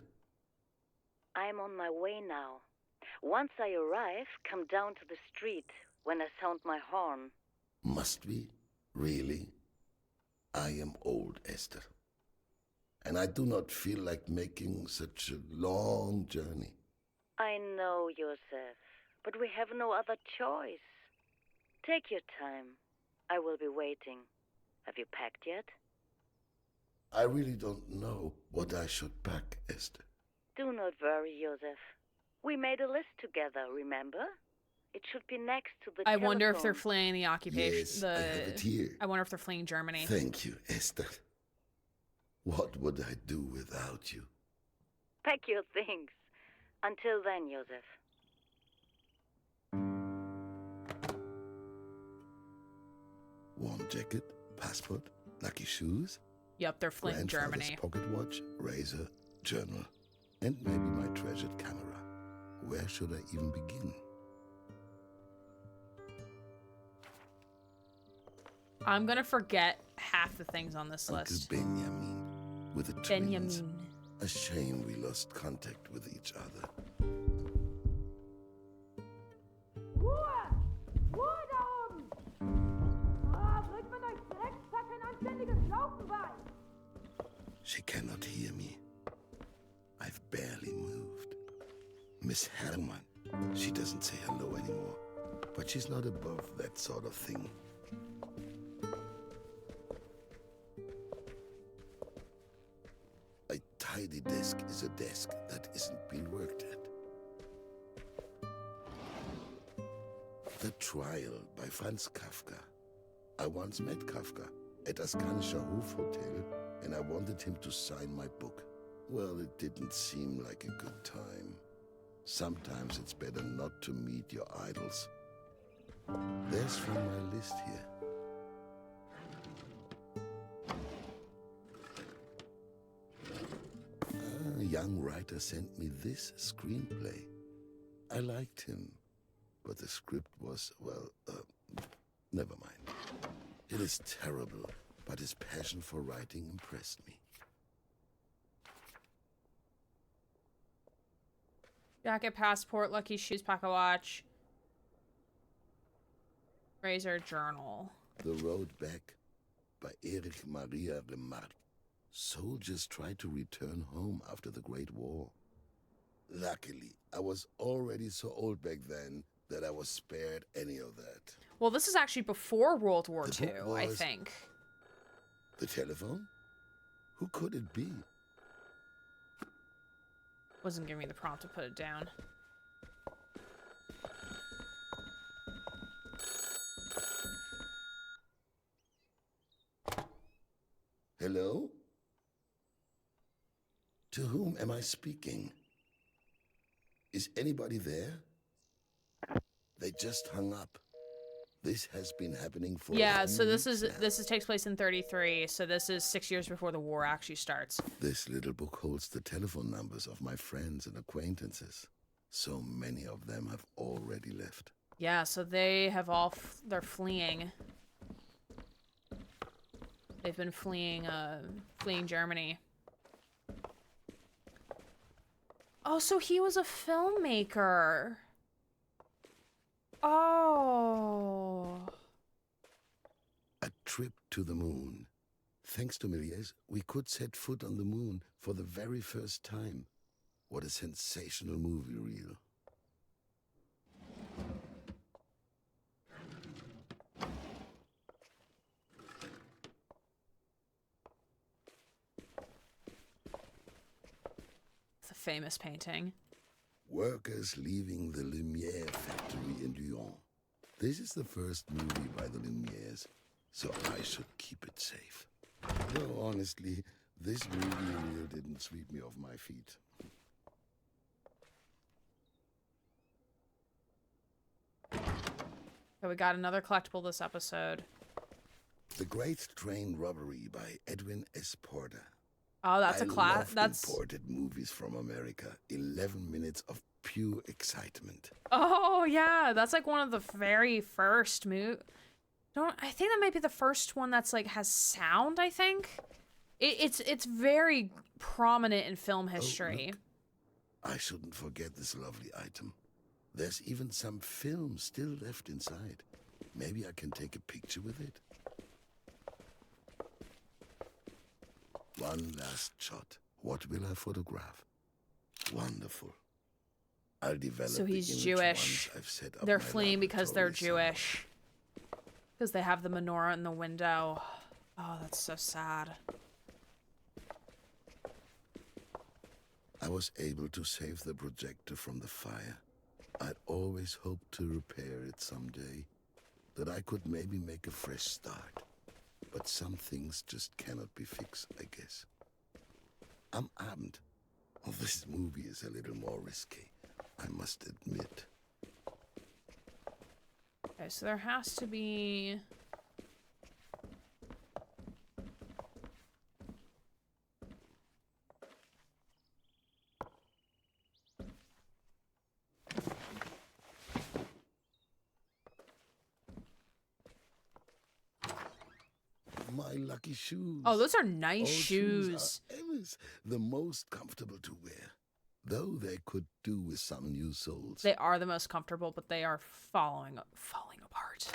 I'm on my way now. Once I arrive, come down to the street when I sound my horn. Must we? Really? I am old, Esther. And I do not feel like making such a long journey. I know, Joseph, but we have no other choice. Take your time. I will be waiting. Have you packed yet? I really don't know what I should pack, Esther. Do not worry, Joseph. We made a list together, remember? It should be next to the I wonder if they're telephone. fleeing the occupation. Yes, I have it here. I wonder if they're fleeing Germany. Thank you, Esther. What would I do without you? Pack your things. Until then, Joseph. Warm jacket, passport, lucky shoes, Yep, they're fleeing grandfather's Germany. pocket watch, razor, journal, and maybe my treasured camera. Where should I even begin? I'm gonna forget half the things on this Uncle list. Benjamin, with the twins. Benjamin. A shame we lost contact with each other. Ruhe! Ruhe da oben! Bringt man euch Drecksack ein anständiges Laufen bei! She cannot hear me. I've barely moved. Miss Herman, she doesn't say hello anymore. But she's not above that sort of thing. A tidy desk is a desk that isn't being worked at. The Trial by Franz Kafka. I once met Kafka at Askanischer Hof Hotel, and I wanted him to sign my book. Well, it didn't seem like a good time. Sometimes it's better not to meet your idols. There's from my list here. young writer sent me this screenplay. I liked him, but the script was, well, never mind. It is terrible, but his passion for writing impressed me. Jacket, passport, lucky shoes, pocket watch. Razor, journal. The Road Back by Erich Maria Remarque. Soldiers tried to return home after the Great War. Luckily, I was already so old back then that I was spared any of that. Well, this is actually before World War The II, book I was- think. The telephone? Who could it be? Wasn't giving me the prompt to put it down. Hello? To whom am I speaking? Is anybody there? They just hung up. This has been happening for Yeah, a few so this weeks now. takes place in 33, so this is 6 years before the war actually starts. This little book holds the telephone numbers of my friends and acquaintances. So many of them have already left. Yeah, so they have all they're fleeing. They've been fleeing Germany. Oh, so he was a filmmaker. Oh. A trip to the moon. Thanks to Méliès, we could set foot on the moon for the very first time. What a sensational movie reel. It's a famous painting. Workers leaving the Lumière factory in Lyon. This is the first movie by the Lumières, so I should keep it safe. Though honestly, this movie reel didn't sweep me off my feet. So we got another collectible this episode. The Great Train Robbery by Edwin S. Porter. Oh, that's I a class. love That's imported movies from America. 11 minutes of pure excitement. oh yeah, that's like one of the very first I think that might be the first one that's like has sound. I think it's very prominent in film history. Look. I shouldn't forget this lovely item. There's even some film still left inside. Maybe I can take a picture with it. One last shot. What will I photograph? Wonderful. I'll develop So he's the image Jewish. once I've set up They're my fleeing because they're laboratory somewhere. Jewish. Because they have the menorah in the window. Oh, that's so sad. I was able to save the projector from the fire. I'd always hoped to repair it someday. That I could maybe make a fresh start. But some things just cannot be fixed, I guess. Am Abend. Oh, this movie is a little more risky, I must admit. Okay, so there has to be... My lucky shoes. Oh, those are nice Old shoes. are always the most comfortable to wear. Though they could do with some new soles. They are the most comfortable, but they are falling apart.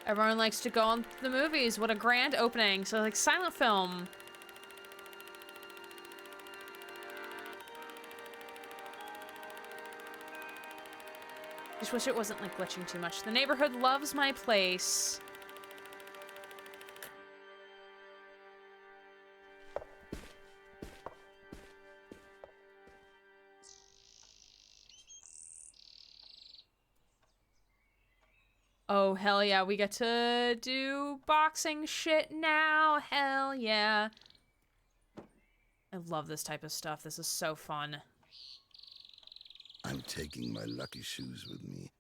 Everyone likes to go on the movies. What a grand opening. So like silent film. Just wish it wasn't like glitching too much. The neighborhood loves my place. Oh, hell yeah. We get to do boxing shit now. Hell yeah. I love this type of stuff. This is so fun. I'm taking my lucky shoes with me.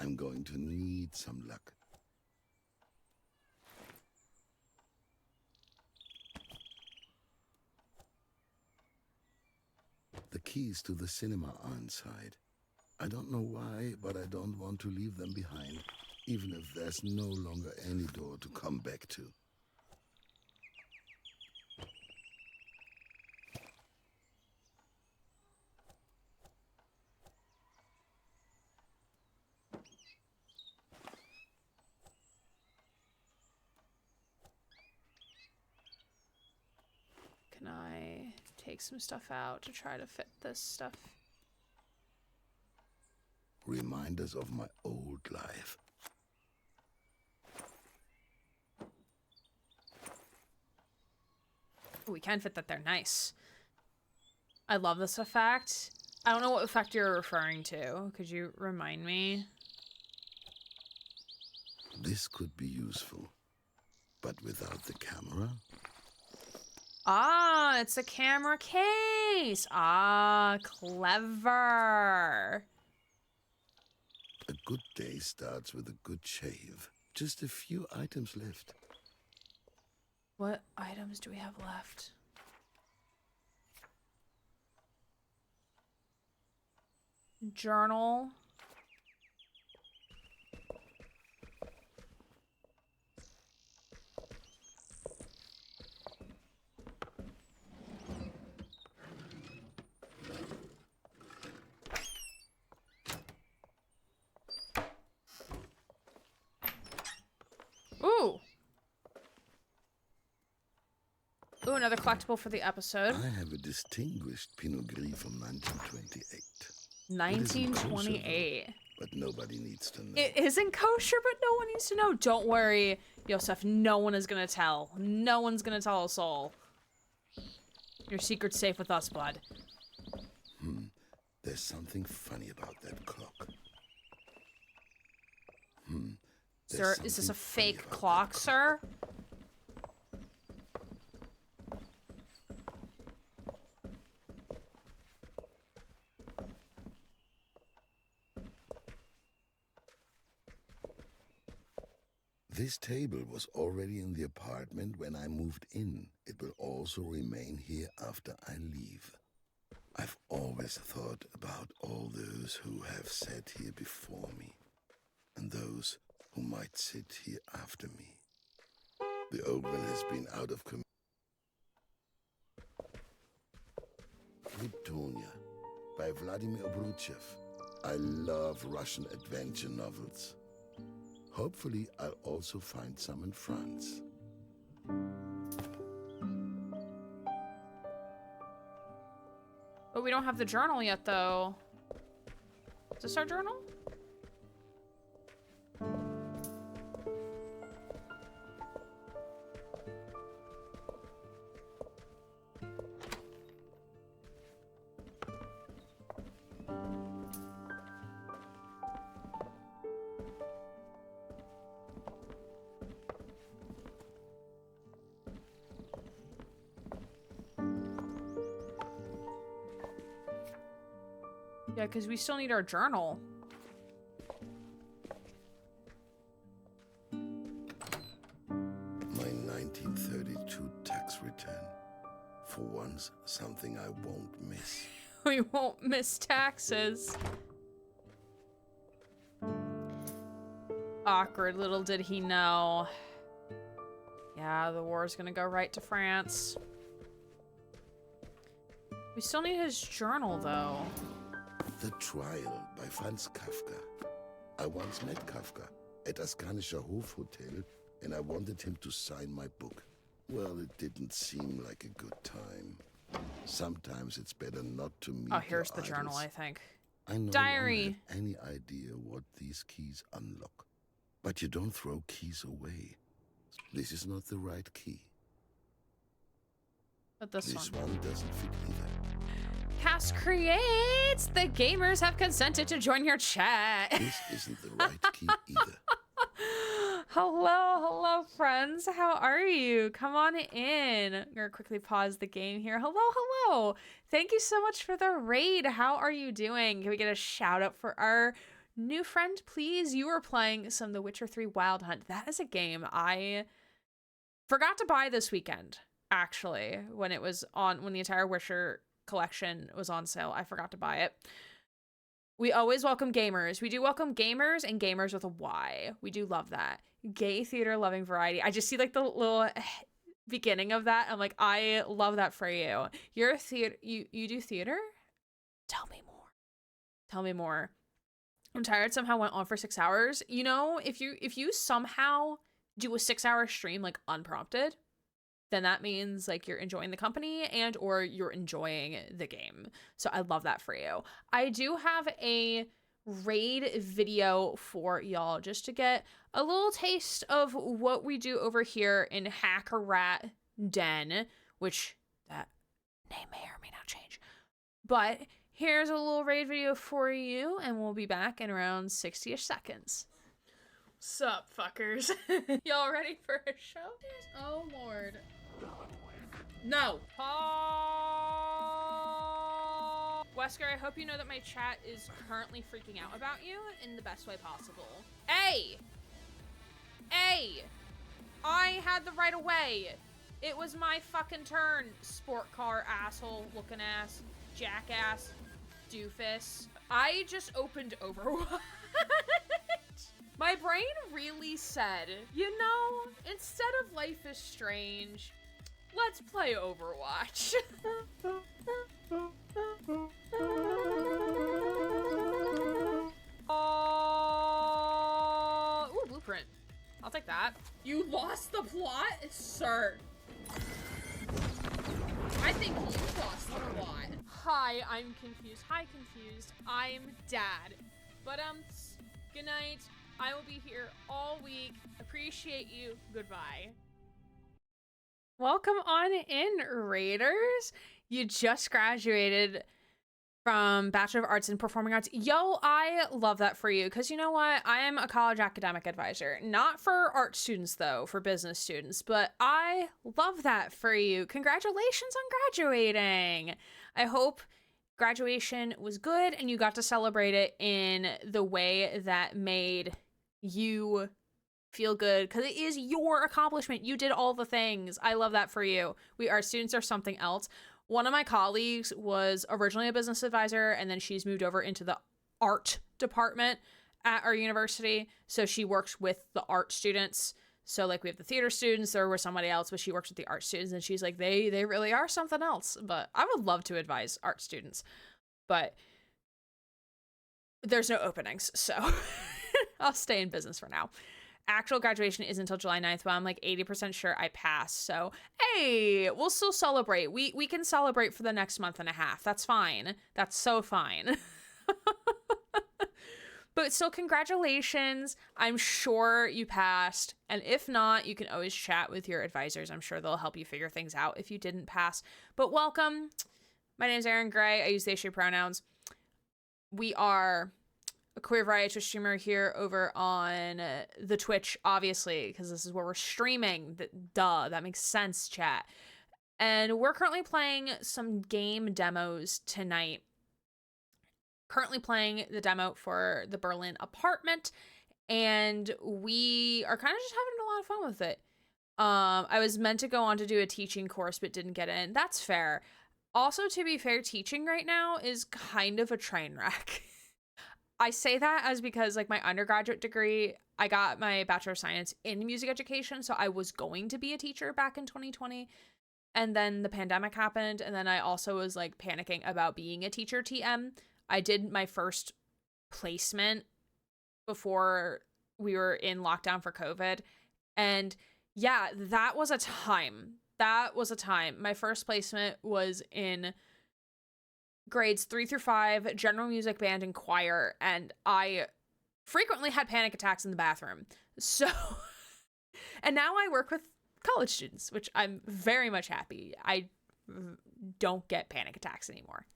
I'm going to need some luck. The keys to the cinema are inside. I don't know why, but I don't want to leave them behind, even if there's no longer any door to come back to. Can I take some stuff out to try to fit this stuff? Reminders of my old life. Ooh, we can fit that there. Nice. I love this effect. I don't know what effect you're referring to. Could you remind me? This could be useful, but without the camera? Ah, it's a camera case. Ah, clever. A good day starts with a good shave. Just a few items left. What items do we have left? Journal. Ooh. Ooh, another collectible for the episode. I have a distinguished Pinot Gris from 1928. 1928. But nobody needs to know. It isn't kosher, but no one needs to know. Don't worry, Yosef. No one is gonna tell. No one's gonna tell a soul. Your secret's safe with us, bud. There's something funny about that clock. Sir, is this a fake clock, sir? This table was already in the apartment when I moved in. It will also remain here after I leave. I've always thought about all those who have sat here before me, and those who might sit here after me. The old one has been out of commission. Ludonia by Vladimir Obruchev. I love Russian adventure novels. Hopefully, I'll also find some in France. But we don't have the journal yet, though. Is this our journal? Yeah, because we still need our journal. My 1932 tax return. For once, something I won't miss. We won't miss taxes. Awkward, little did he know. Yeah, the war's gonna go right to France. We still need his journal, though. The Trial by Franz Kafka. I once met Kafka at Askanischer Hofhotel, and I wanted him to sign my book. Well, it didn't seem like a good time. Sometimes it's better not to meet. Oh, here's the your journal, idols. I think. I no Diary. longer have any idea what these keys unlock. But you don't throw keys away. This is not the right key. But this This one. one doesn't fit either. Cast creates! The gamers have consented to join your chat. This isn't the right key either. Hello, hello, friends. How are you? Come on in. I'm gonna quickly pause the game here. Hello. Thank you so much for the raid. How are you doing? Can we get a shout out for our new friend, please? You are playing some The Witcher 3 Wild Hunt. That is a game I forgot to buy this weekend, actually, when the entire Witcher collection was on sale. I forgot to buy it. We always welcome gamers. We do welcome gamers and gamers with a Y. We do love that. Gay theater loving variety. I just see like the little beginning of that. I'm like, I love that for you. You're a theater. You do theater? Tell me more. Tell me more. I'm tired. Somehow went on for 6 hours. You know, if you somehow do a 6-hour stream like unprompted, then that means like you're enjoying the company and or you're enjoying the game. So I love that for you. I do have a raid video for y'all just to get a little taste of what we do over here in Hacker Rat Den, which that name may or may not change. But here's a little raid video for you, and we'll be back in around 60-ish seconds. Sup, fuckers? Y'all ready for a show? Oh, Lord. No. Wesker, I hope you know that my chat is currently freaking out about you in the best way possible. Hey! I had the right of way. It was my fucking turn, sport car asshole looking ass, jackass, doofus. I just opened Overwatch. My brain really said, you know, instead of Life is Strange, let's play Overwatch. Ooh, blueprint. I'll take that. You lost the plot? Sir. I think you lost the plot. Hi, I'm confused. Hi, confused. I'm Dad. But, good night. I will be here all week. Appreciate you. Goodbye. Welcome on in, Raiders. You just graduated from Bachelor of Arts in Performing Arts. Yo, I love that for you, because you know what? I am a college academic advisor. Not for art students, though, for business students, but I love that for you. Congratulations on graduating. I hope graduation was good and you got to celebrate it in the way that made you feel good, because it is your accomplishment. You did all the things. I love that for you. We art students are something else. One of my colleagues was originally a business advisor, and then she's moved over into the art department at our university. So she works with the art students. So like we have the theater students, there was somebody else, but she works with the art students, and she's like, they really are something else. But I would love to advise art students, but there's no openings. So I'll stay in business for now. Actual graduation is until July 9th, but I'm like 80% sure I passed. So, hey, we'll still celebrate. We can celebrate for the next month and a half. That's fine. That's so fine. But still, congratulations. I'm sure you passed. And if not, you can always chat with your advisors. I'm sure they'll help you figure things out if you didn't pass. But welcome. My name is Erin Gray. I use they, she pronouns. We are a queer variety Twitch streamer here over on the Twitch, obviously, because this is where we're streaming. Duh, that makes sense, chat. And we're currently playing some game demos tonight. Currently playing the demo for the Berlin apartment, and we are kind of just having a lot of fun with it. I was meant to go on to do a teaching course, but didn't get in. That's fair. Also, to be fair, teaching right now is kind of a train wreck. I say that as because like my undergraduate degree, I got my Bachelor of Science in music education. So I was going to be a teacher back in 2020. And then the pandemic happened. And then I also was like panicking about being a teacher TM. I did my first placement before we were in lockdown for COVID. And yeah, that was a time. My first placement was in grades 3 through 5, general music, band, and choir, and I frequently had panic attacks in the bathroom. So, and now I work with college students, which I'm very much happy. I don't get panic attacks anymore.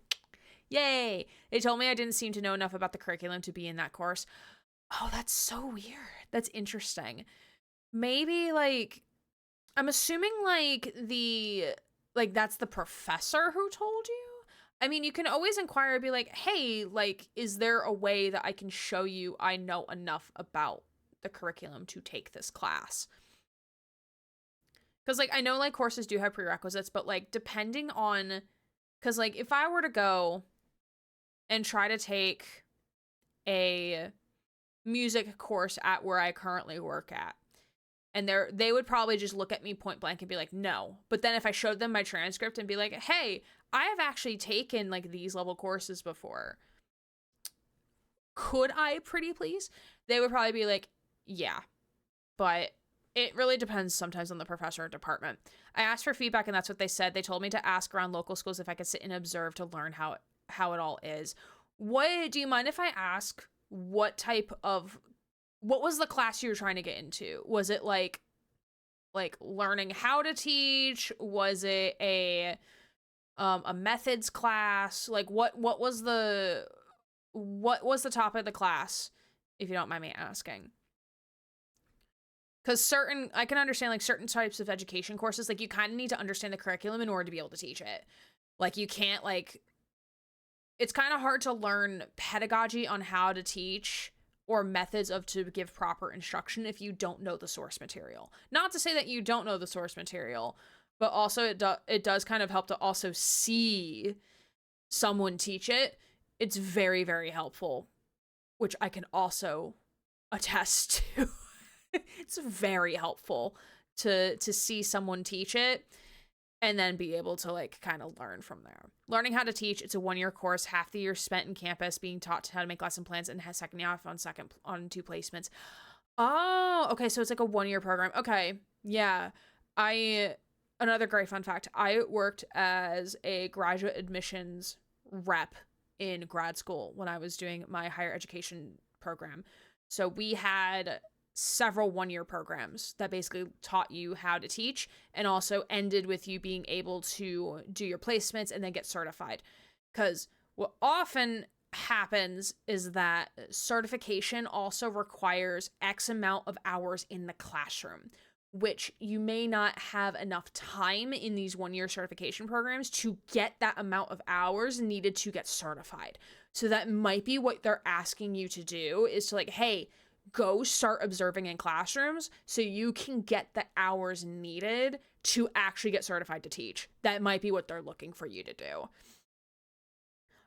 Yay! They told me I didn't seem to know enough about the curriculum to be in that course. Oh, that's so weird. That's interesting. maybe like, I'm assuming like that's the professor who told you. I mean, you can always inquire, be like, hey, like, is there a way that I can show you I know enough about the curriculum to take this class? Because, like, I know, like, courses do have prerequisites, but, like, depending on, because, like, if I were to go and try to take a music course at where I currently work at, and they would probably just look at me point blank and be like, no. But then if I showed them my transcript and be like, hey, I have actually taken, like, these level courses before, could I pretty please? They would probably be like, yeah. But it really depends sometimes on the professor or department. I asked for feedback, and that's what they said. They told me to ask around local schools if I could sit and observe to learn how it all is. Do you mind if I ask what was the class you were trying to get into? Was it like learning how to teach? Was it a methods class? Like what was the topic of the class, if you don't mind me asking? Because I can understand, like, certain types of education courses, like, you kind of need to understand the curriculum in order to be able to teach it. Like, you can't, like, it's kind of hard to learn pedagogy on how to teach or methods to give proper instruction if you don't know the source material. Not to say that you don't know the source material, but also it does kind of help to also see someone teach it. It's very, very helpful, which I can also attest to. It's very helpful to see someone teach it and then be able to, like, kind of learn from there. Learning how to teach, it's a 1-year course, half the year spent in campus being taught how to make lesson plans, and has second half on 2 placements. Oh, okay, so it's like a 1-year program. Okay, yeah. Another great fun fact, I worked as a graduate admissions rep in grad school when I was doing my higher education program. So we had several 1-year programs that basically taught you how to teach, and also ended with you being able to do your placements and then get certified. Because what often happens is that certification also requires X amount of hours in the classroom, which you may not have enough time in these 1-year certification programs to get that amount of hours needed to get certified. So that might be what they're asking you to do, is to, like, hey, go start observing in classrooms so you can get the hours needed to actually get certified to teach. That might be what they're looking for you to do.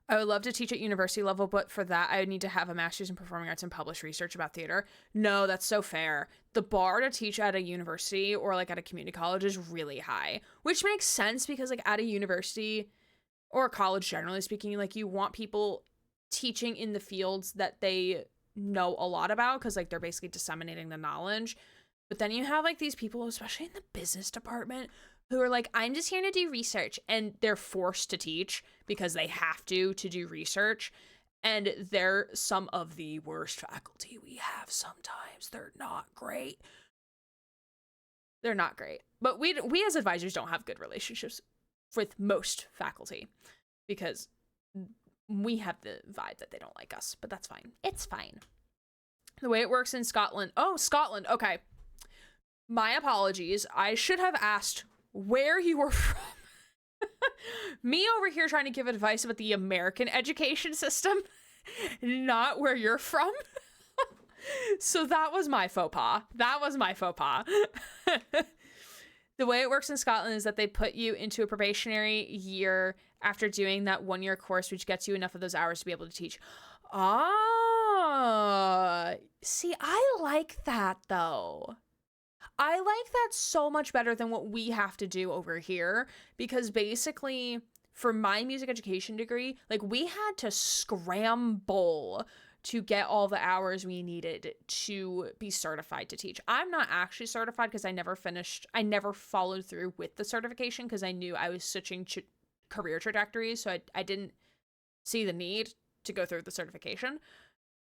I would love to teach at university level, but for that, I would need to have a master's in performing arts and publish research about theater. No, that's so fair. The bar to teach at a university or, like, at a community college is really high, which makes sense because, like, at a university or a college, generally speaking, like, you want people teaching in the fields that they know a lot about, because, like, they're basically disseminating the knowledge. But then you have, like, these people, especially in the business department, who are like, I'm just here to do research, and they're forced to teach because they have to do research, and they're some of the worst faculty we have sometimes. They're not great. But we as advisors don't have good relationships with most faculty because we have the vibe that they don't like us, but that's fine. It's fine. The way it works in Scotland. Oh, Scotland. Okay. My apologies. I should have asked where you were from. Me over here trying to give advice about the American education system, not where you're from. So that was my faux pas. The way it works in Scotland is that they put you into a probationary year after doing that 1-year course, which gets you enough of those hours to be able to teach. See, I like that, though. I like that so much better than what we have to do over here, because basically, for my music education degree, like, we had to scramble to get all the hours we needed to be certified to teach. I'm not actually certified because I never followed through with the certification because I knew I was switching career trajectories, so I didn't see the need to go through the certification.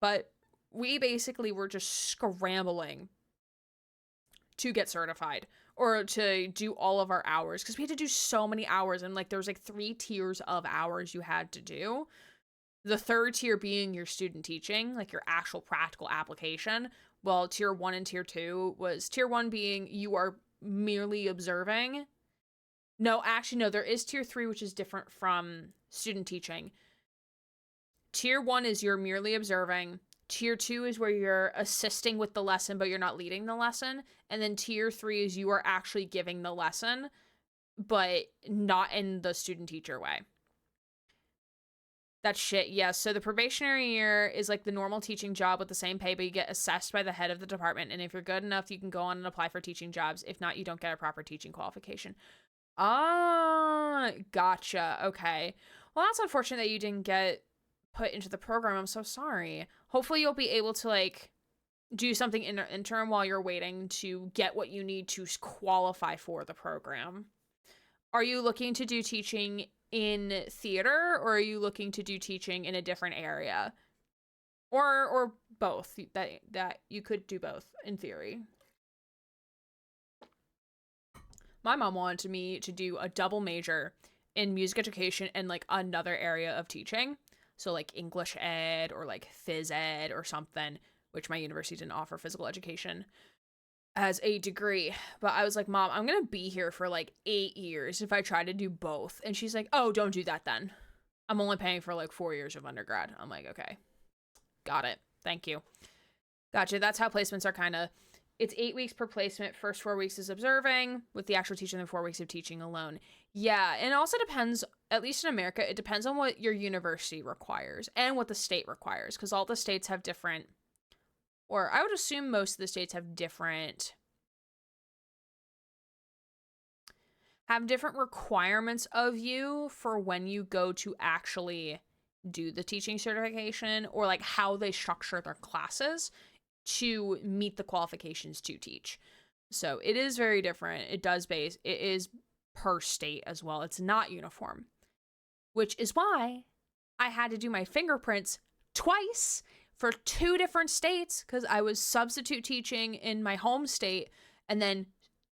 But we basically were just scrambling to get certified or to do all of our hours, because we had to do so many hours, and, like, there was, like, 3 tiers of hours you had to do. The third tier being your student teaching, like your actual practical application, Well, tier 1 and tier 2 was tier 1 being you are merely observing. No, actually, no, there is tier 3, which is different from student teaching. Tier 1 is you're merely observing. Tier 2 is where you're assisting with the lesson, but you're not leading the lesson. And then tier 3 is you are actually giving the lesson, but not in the student teacher way. That's shit, yes. So the probationary year is like the normal teaching job with the same pay, but you get assessed by the head of the department. And if you're good enough, you can go on and apply for teaching jobs. If not, you don't get a proper teaching qualification. Ah, gotcha. Okay. Well, that's unfortunate that you didn't get put into the program. I'm so sorry. Hopefully you'll be able to like do something in the interim while you're waiting to get what you need to qualify for the program. Are you looking to do teaching in theater, or are you looking to do teaching in a different area? Or both? That you could do both in theory. My mom wanted me to do a double major in music education and like another area of teaching. So like English ed or like phys ed or something, which my university didn't offer physical education as a degree. But I was like, Mom, I'm going to be here for like 8 years if I try to do both. And she's like, oh, don't do that then. I'm only paying for like 4 years of undergrad. I'm like, okay, got it. Thank you. Gotcha. That's how placements are kind of, it's 8 weeks per placement. First 4 weeks is observing with the actual teaching and 4 weeks of teaching alone. Yeah. And it also depends, at least in America, it depends on what your university requires and what the state requires. Because all the states have different, or I would assume most of the states have different requirements of you for when you go to actually do the teaching certification, or like how they structure their classes to meet the qualifications to teach. So it is very different. It is per state as well. It's not uniform, which is why I had to do my fingerprints twice for 2 different states, because I was substitute teaching in my home state and then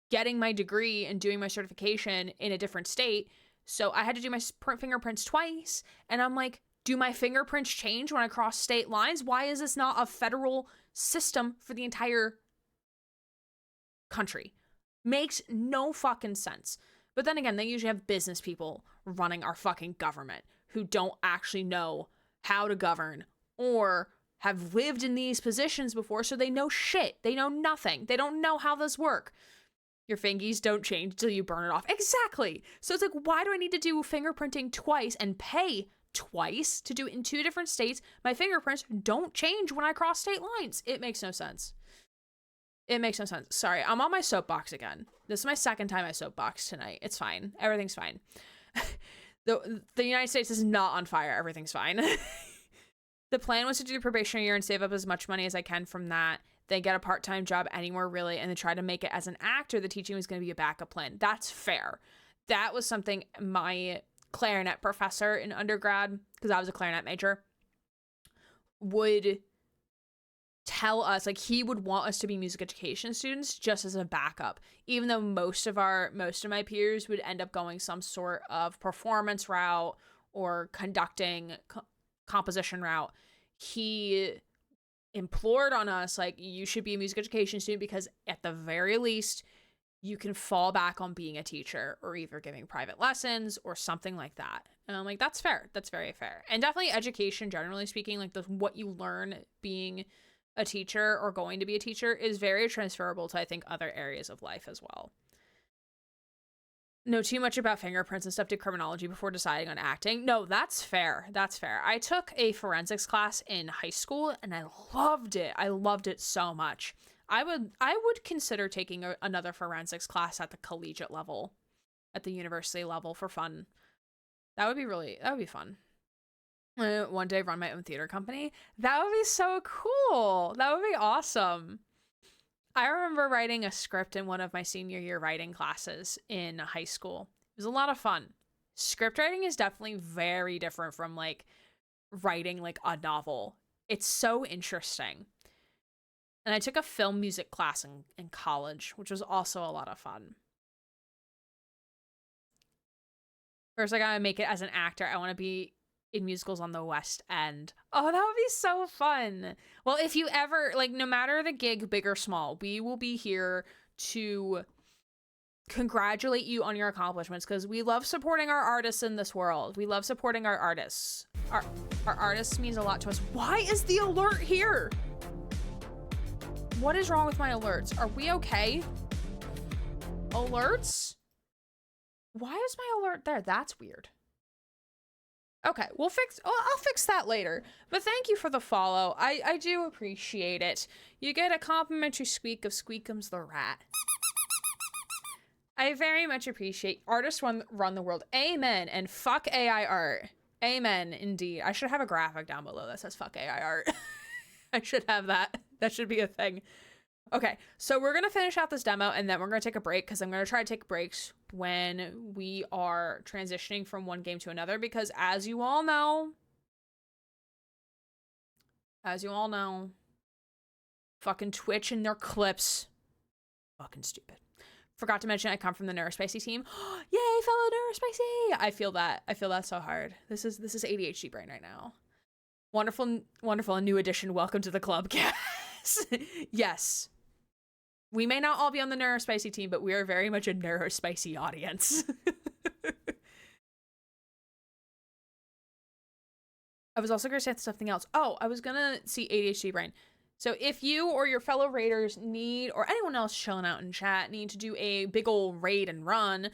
getting my degree and doing my certification in a different state. So I had to do my fingerprints twice. And I'm like, do my fingerprints change when I cross state lines? Why is this not a federal system for the entire country? Makes no fucking sense. But then again, they usually have business people running our fucking government who don't actually know how to govern or have lived in these positions before, so they know shit. They know nothing. They don't know how this work. Your fingies don't change until you burn it off. Exactly. So it's like, why do I need to do fingerprinting twice and pay twice to do it in 2 different states? My fingerprints don't change when I cross state lines. It makes no sense. It makes no sense. Sorry, I'm on my soapbox again. This is my second time I soapbox tonight. It's fine. Everything's fine. The United States is not on fire. Everything's fine. The plan was to do the probationary year and save up as much money as I can from that, then get a part-time job anywhere really, and then try to make it as an actor. The teaching was going to be a backup plan. That's fair. That was something my clarinet professor in undergrad, because I was a clarinet major, would tell us. Like, he would want us to be music education students just as a backup, even though most of my peers would end up going some sort of performance route or conducting composition route. He implored on us, like, you should be a music education student, because at the very least you can fall back on being a teacher or either giving private lessons or something like that. And I'm like, that's fair. That's very fair. And definitely education, generally speaking, like what you learn being a teacher or going to be a teacher is very transferable to, I think, other areas of life as well. Know too much about fingerprints and stuff, did criminology before deciding on acting. No, that's fair. That's fair. I took a forensics class in high school and I loved it. I loved it so much. I would consider taking another forensics class at the collegiate level, at the university level, for fun. That would be fun. One day run my own theater company. That would be so cool. That would be awesome. I remember writing a script in one of my senior year writing classes in high school. It was a lot of fun. Script writing is definitely very different from like writing like a novel. It's so interesting. And I took a film music class in college, which was also a lot of fun. First, I gotta make it as an actor. I want to be in musicals on the West End. Oh, that would be so fun. Well, if you ever, like, no matter the gig, big or small, we will be here to congratulate you on your accomplishments, because we love supporting our artists in this world. We love supporting our artists. Our artists means a lot to us. Why is the alert here? What is wrong with my alerts? Are we okay? Alerts? Why is my alert there? That's weird. Okay, I'll fix that later. But thank you for the follow. I do appreciate it. You get a complimentary squeak of Squeakums the Rat. I very much appreciate artists run the world. Amen. And fuck AI art. Amen, indeed. I should have a graphic down below that says fuck AI art. I should have that. That should be a thing. Okay, so we're going to finish out this demo, and then we're going to take a break, because I'm going to try to take breaks when we are transitioning from one game to another, because as you all know, fucking Twitch and their clips, fucking stupid. Forgot to mention I come from the NeuroSpicy team. Yay, fellow NeuroSpicy! I feel that so hard. This is ADHD brain right now. Wonderful, wonderful, a new addition. Welcome to the club, Cass. Yes. We may not all be on the NeuroSpicy team, but we are very much a NeuroSpicy audience. I was also going to say something else. Oh, I was going to see ADHD brain. So if you or your fellow raiders need, or anyone else chilling out in chat, need to do a big old raid and run,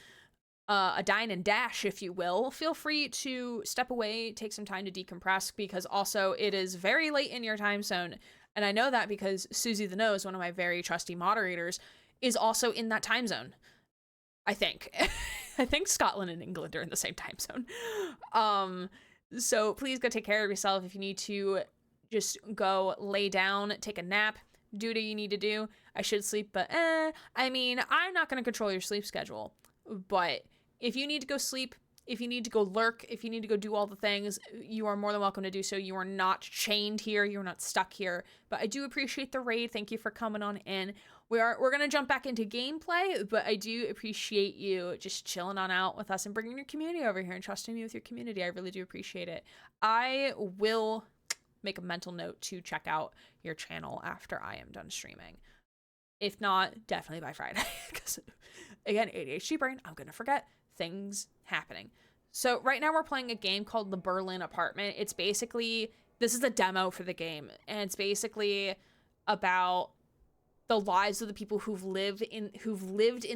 a dine and dash, if you will, feel free to step away, take some time to decompress, because also it is very late in your time zone. And I know that because Susie the Nose, one of my very trusty moderators, is also in that time zone. I think. I think Scotland and England are in the same time zone. So please go take care of yourself. If you need to, just go lay down, take a nap, do what you need to do. I should sleep, but I mean, I'm not going to control your sleep schedule. But if you need to go sleep, if you need to go lurk, if you need to go do all the things, you are more than welcome to do so. You are not chained here. You're not stuck here. But I do appreciate the raid. Thank you for coming on in. We're going to jump back into gameplay, but I do appreciate you just chilling on out with us and bringing your community over here and trusting me with your community. I really do appreciate it. I will make a mental note to check out your channel after I am done streaming. If not, definitely by Friday. Because, again, ADHD brain, I'm going to forget things happening. So right now we're playing a game called The Berlin Apartment. It's basically, this is a demo for the game, and it's basically about the lives of the people who've lived in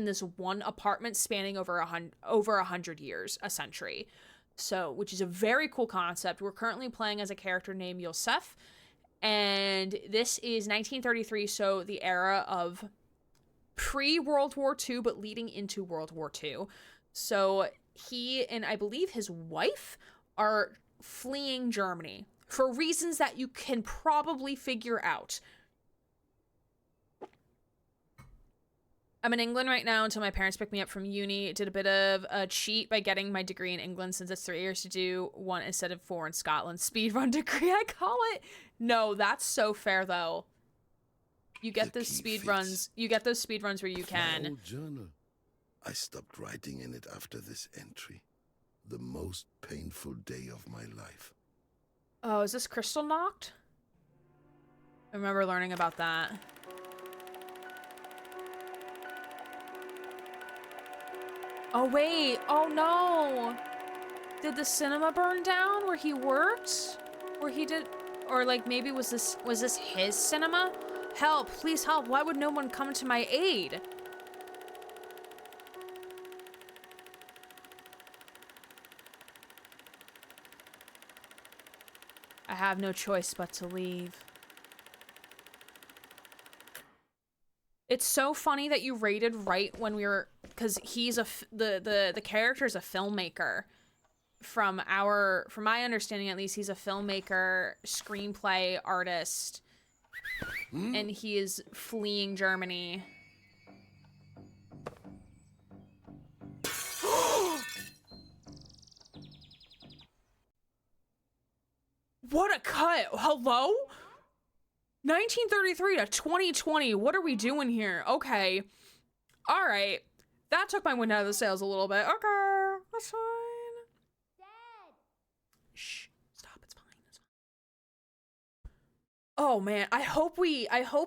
this one apartment spanning over 100 years, a century. So, which is a very cool concept. We're currently playing as a character named Yosef, and this is 1933, so the era of pre-World War II, but leading into World War II. So he and I believe his wife are fleeing Germany for reasons that you can probably figure out. I'm in England right now until my parents pick me up from uni. Did a bit of a cheat by getting my degree in England, since it's 3 years to do one instead of 4 in Scotland. Speedrun degree, I call it. No, that's so fair though. You get those speedruns. You get those speedruns where you can. My old journal. I stopped writing in it after this entry. The most painful day of my life. Oh, is this crystal knocked? I remember learning about that. Oh wait, oh no! Did the cinema burn down where he worked? Where he did, or like maybe was this his cinema? Help, please help, why would no one come to my aid? I have no choice but to leave. It's so funny that you raided right when we were, because he's the character's a filmmaker. From my understanding at least, he's a filmmaker, screenplay artist, and he is fleeing Germany. What a cut! Hello? 1933 to 2020. What are we doing here? Okay. All right. That took my wind out of the sails a little bit. Okay. That's fine. Dad! Shh. Oh man, I hope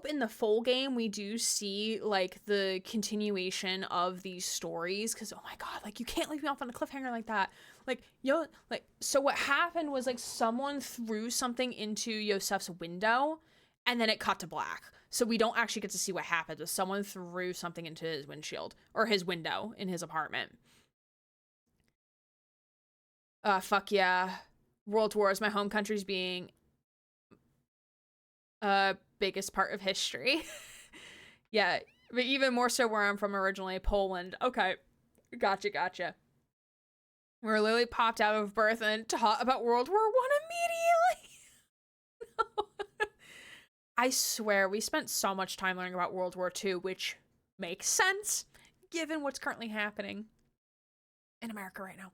in the full game we do see like the continuation of these stories, because oh my god, like you can't leave me off on a cliffhanger like that. Like so what happened was like someone threw something into Yosef's window and then it cut to black. So we don't actually get to see what happened, but someone threw something into his windshield or his window in his apartment. Fuck yeah. World Wars, my home country's being biggest part of history. Yeah, but even more so where I'm from originally, Poland. Okay, gotcha. We're literally popped out of birth and taught about World War I immediately. No. I swear, we spent so much time learning about World War II, which makes sense given what's currently happening in America right now.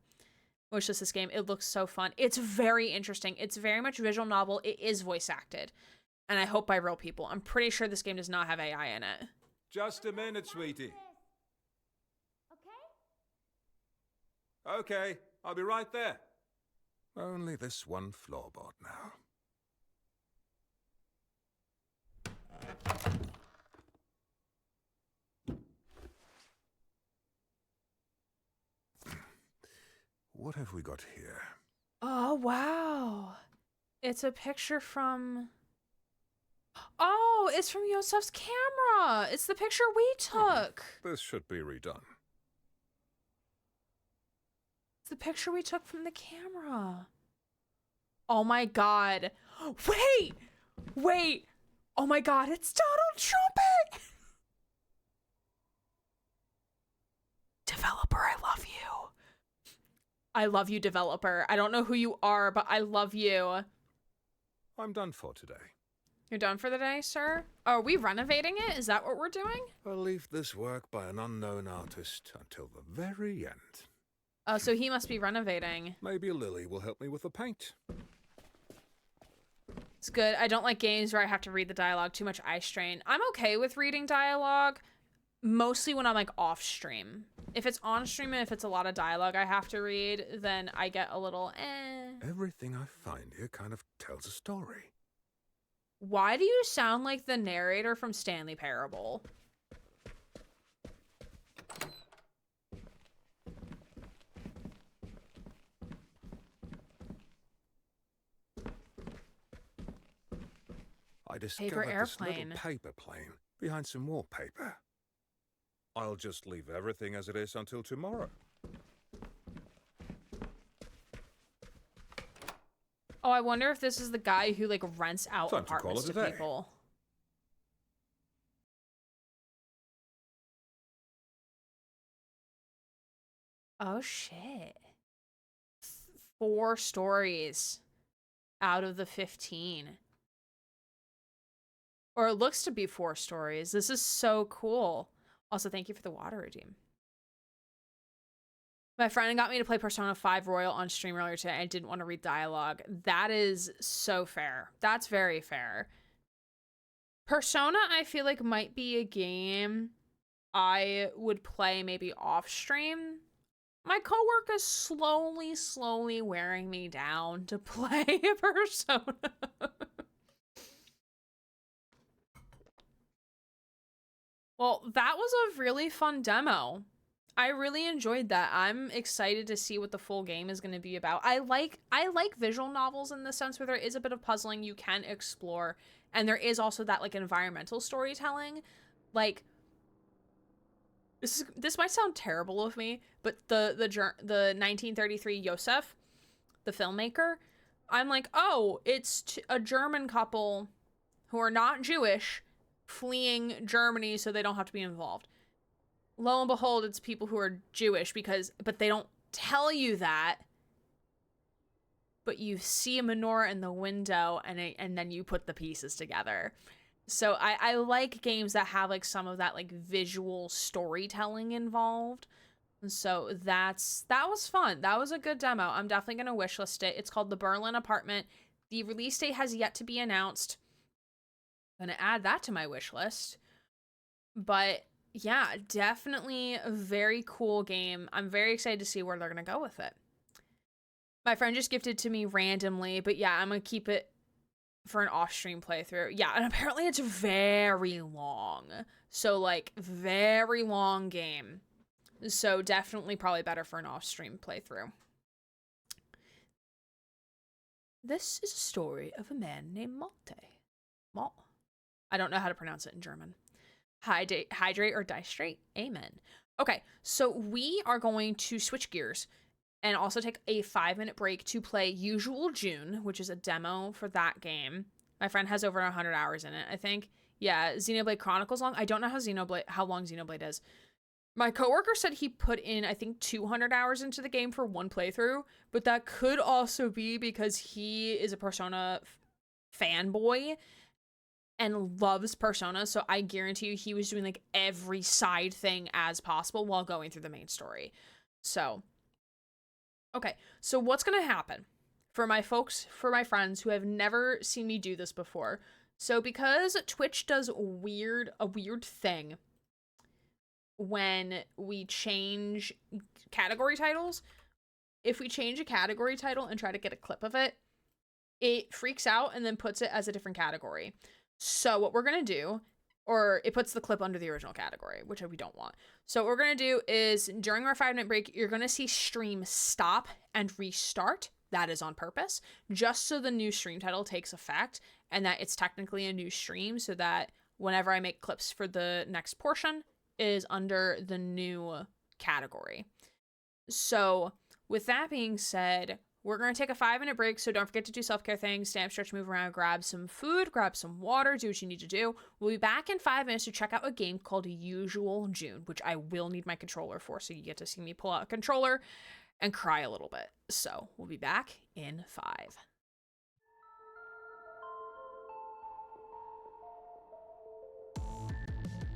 Which is this game. It looks so fun. It's very interesting. It's very much visual novel. It is voice acted. And I hope by real people. I'm pretty sure this game does not have AI in it. Just a minute, sweetie. Okay? Okay, I'll be right there. Only this one floorboard now. What have we got here? Oh, wow. It's a picture from... Oh, it's from Yosef's camera. It's the picture we took. This should be redone. It's the picture we took from the camera. Oh my god. Wait. Oh my god, it's Donald Trumpet. Developer, I love you. I love you, developer. I don't know who you are, but I love you. I'm done for today. You're done for the day, sir? Are we renovating it? Is that what we're doing? I'll leave this work by an unknown artist until the very end. Oh, so he must be renovating. Maybe Lily will help me with the paint. It's good. I don't like games where I have to read the dialogue. Too much eye strain. I'm okay with reading dialogue, mostly when I'm like off stream. If it's on stream and if it's a lot of dialogue I have to read, then I get a little Everything I find here kind of tells a story. Why do you sound like the narrator from Stanley Parable? I discovered this little paper plane behind some wallpaper. I'll just leave everything as it is until tomorrow. Oh, I wonder if this is the guy who like rents out Time to call apartments it to a day. people. Oh shit. 4 stories out of the 15. Or it looks to be 4 stories. This is so cool. Also, thank you for the water redeem. My friend got me to play Persona 5 Royal on stream earlier today. I didn't want to read dialogue. That is so fair. That's very fair. Persona, I feel like, might be a game I would play maybe off stream. My coworker's slowly wearing me down to play Persona. Well, that was a really fun demo. I really enjoyed that. I'm excited to see what the full game is going to be about. I like visual novels in the sense where there is a bit of puzzling you can explore, and there is also that like environmental storytelling. Like this might sound terrible of me, but the 1933 Yosef, the filmmaker, I'm like, "Oh, it's a German couple who are not Jewish fleeing Germany so they don't have to be involved." Lo and behold, it's people who are Jewish but they don't tell you that. But you see a menorah in the window and then you put the pieces together. So I like games that have like some of that like visual storytelling involved. So that was fun. That was a good demo. I'm definitely going to wishlist it. It's called The Berlin Apartment. The release date has yet to be announced. I'm going to add that to my wish list. But yeah, definitely a very cool game. I'm very excited to see where they're going to go with it. My friend just gifted to me randomly, but yeah, I'm going to keep it for an off-stream playthrough. Yeah, and apparently it's very long. So, like, very long game. So, definitely probably better for an off-stream playthrough. This is a story of a man named Malte. I don't know how to pronounce it in German. Hydrate or distrate? Amen. Okay, so we are going to switch gears and also take a 5-minute break to play Usual June, which is a demo for that game. My friend has over 100 hours in it, I think. Yeah, Xenoblade Chronicles long. I don't know how long Xenoblade is. My coworker said he put in, I think, 200 hours into the game for one playthrough, but that could also be because he is a Persona fanboy and loves Persona, so I guarantee you he was doing, like, every side thing as possible while going through the main story. So, okay, so what's gonna happen for my friends who have never seen me do this before? So because Twitch does a weird thing when we change category titles, if we change a category title and try to get a clip of it, it freaks out and then puts it as a different category. So what we're going to do, or it puts the clip under the original category, which we don't want. So what we're going to do is during our 5-minute break, you're going to see stream stop and restart. That is on purpose, just so the new stream title takes effect and that it's technically a new stream, so that whenever I make clips for the next portion is under the new category. So with that being said, we're going to take a 5-minute break, so don't forget to do self-care things, stand up, stretch, move around, grab some food, grab some water, do what you need to do. We'll be back in 5 minutes to check out a game called Usual June, which I will need my controller for, so you get to see me pull out a controller and cry a little bit. So we'll be back in 5.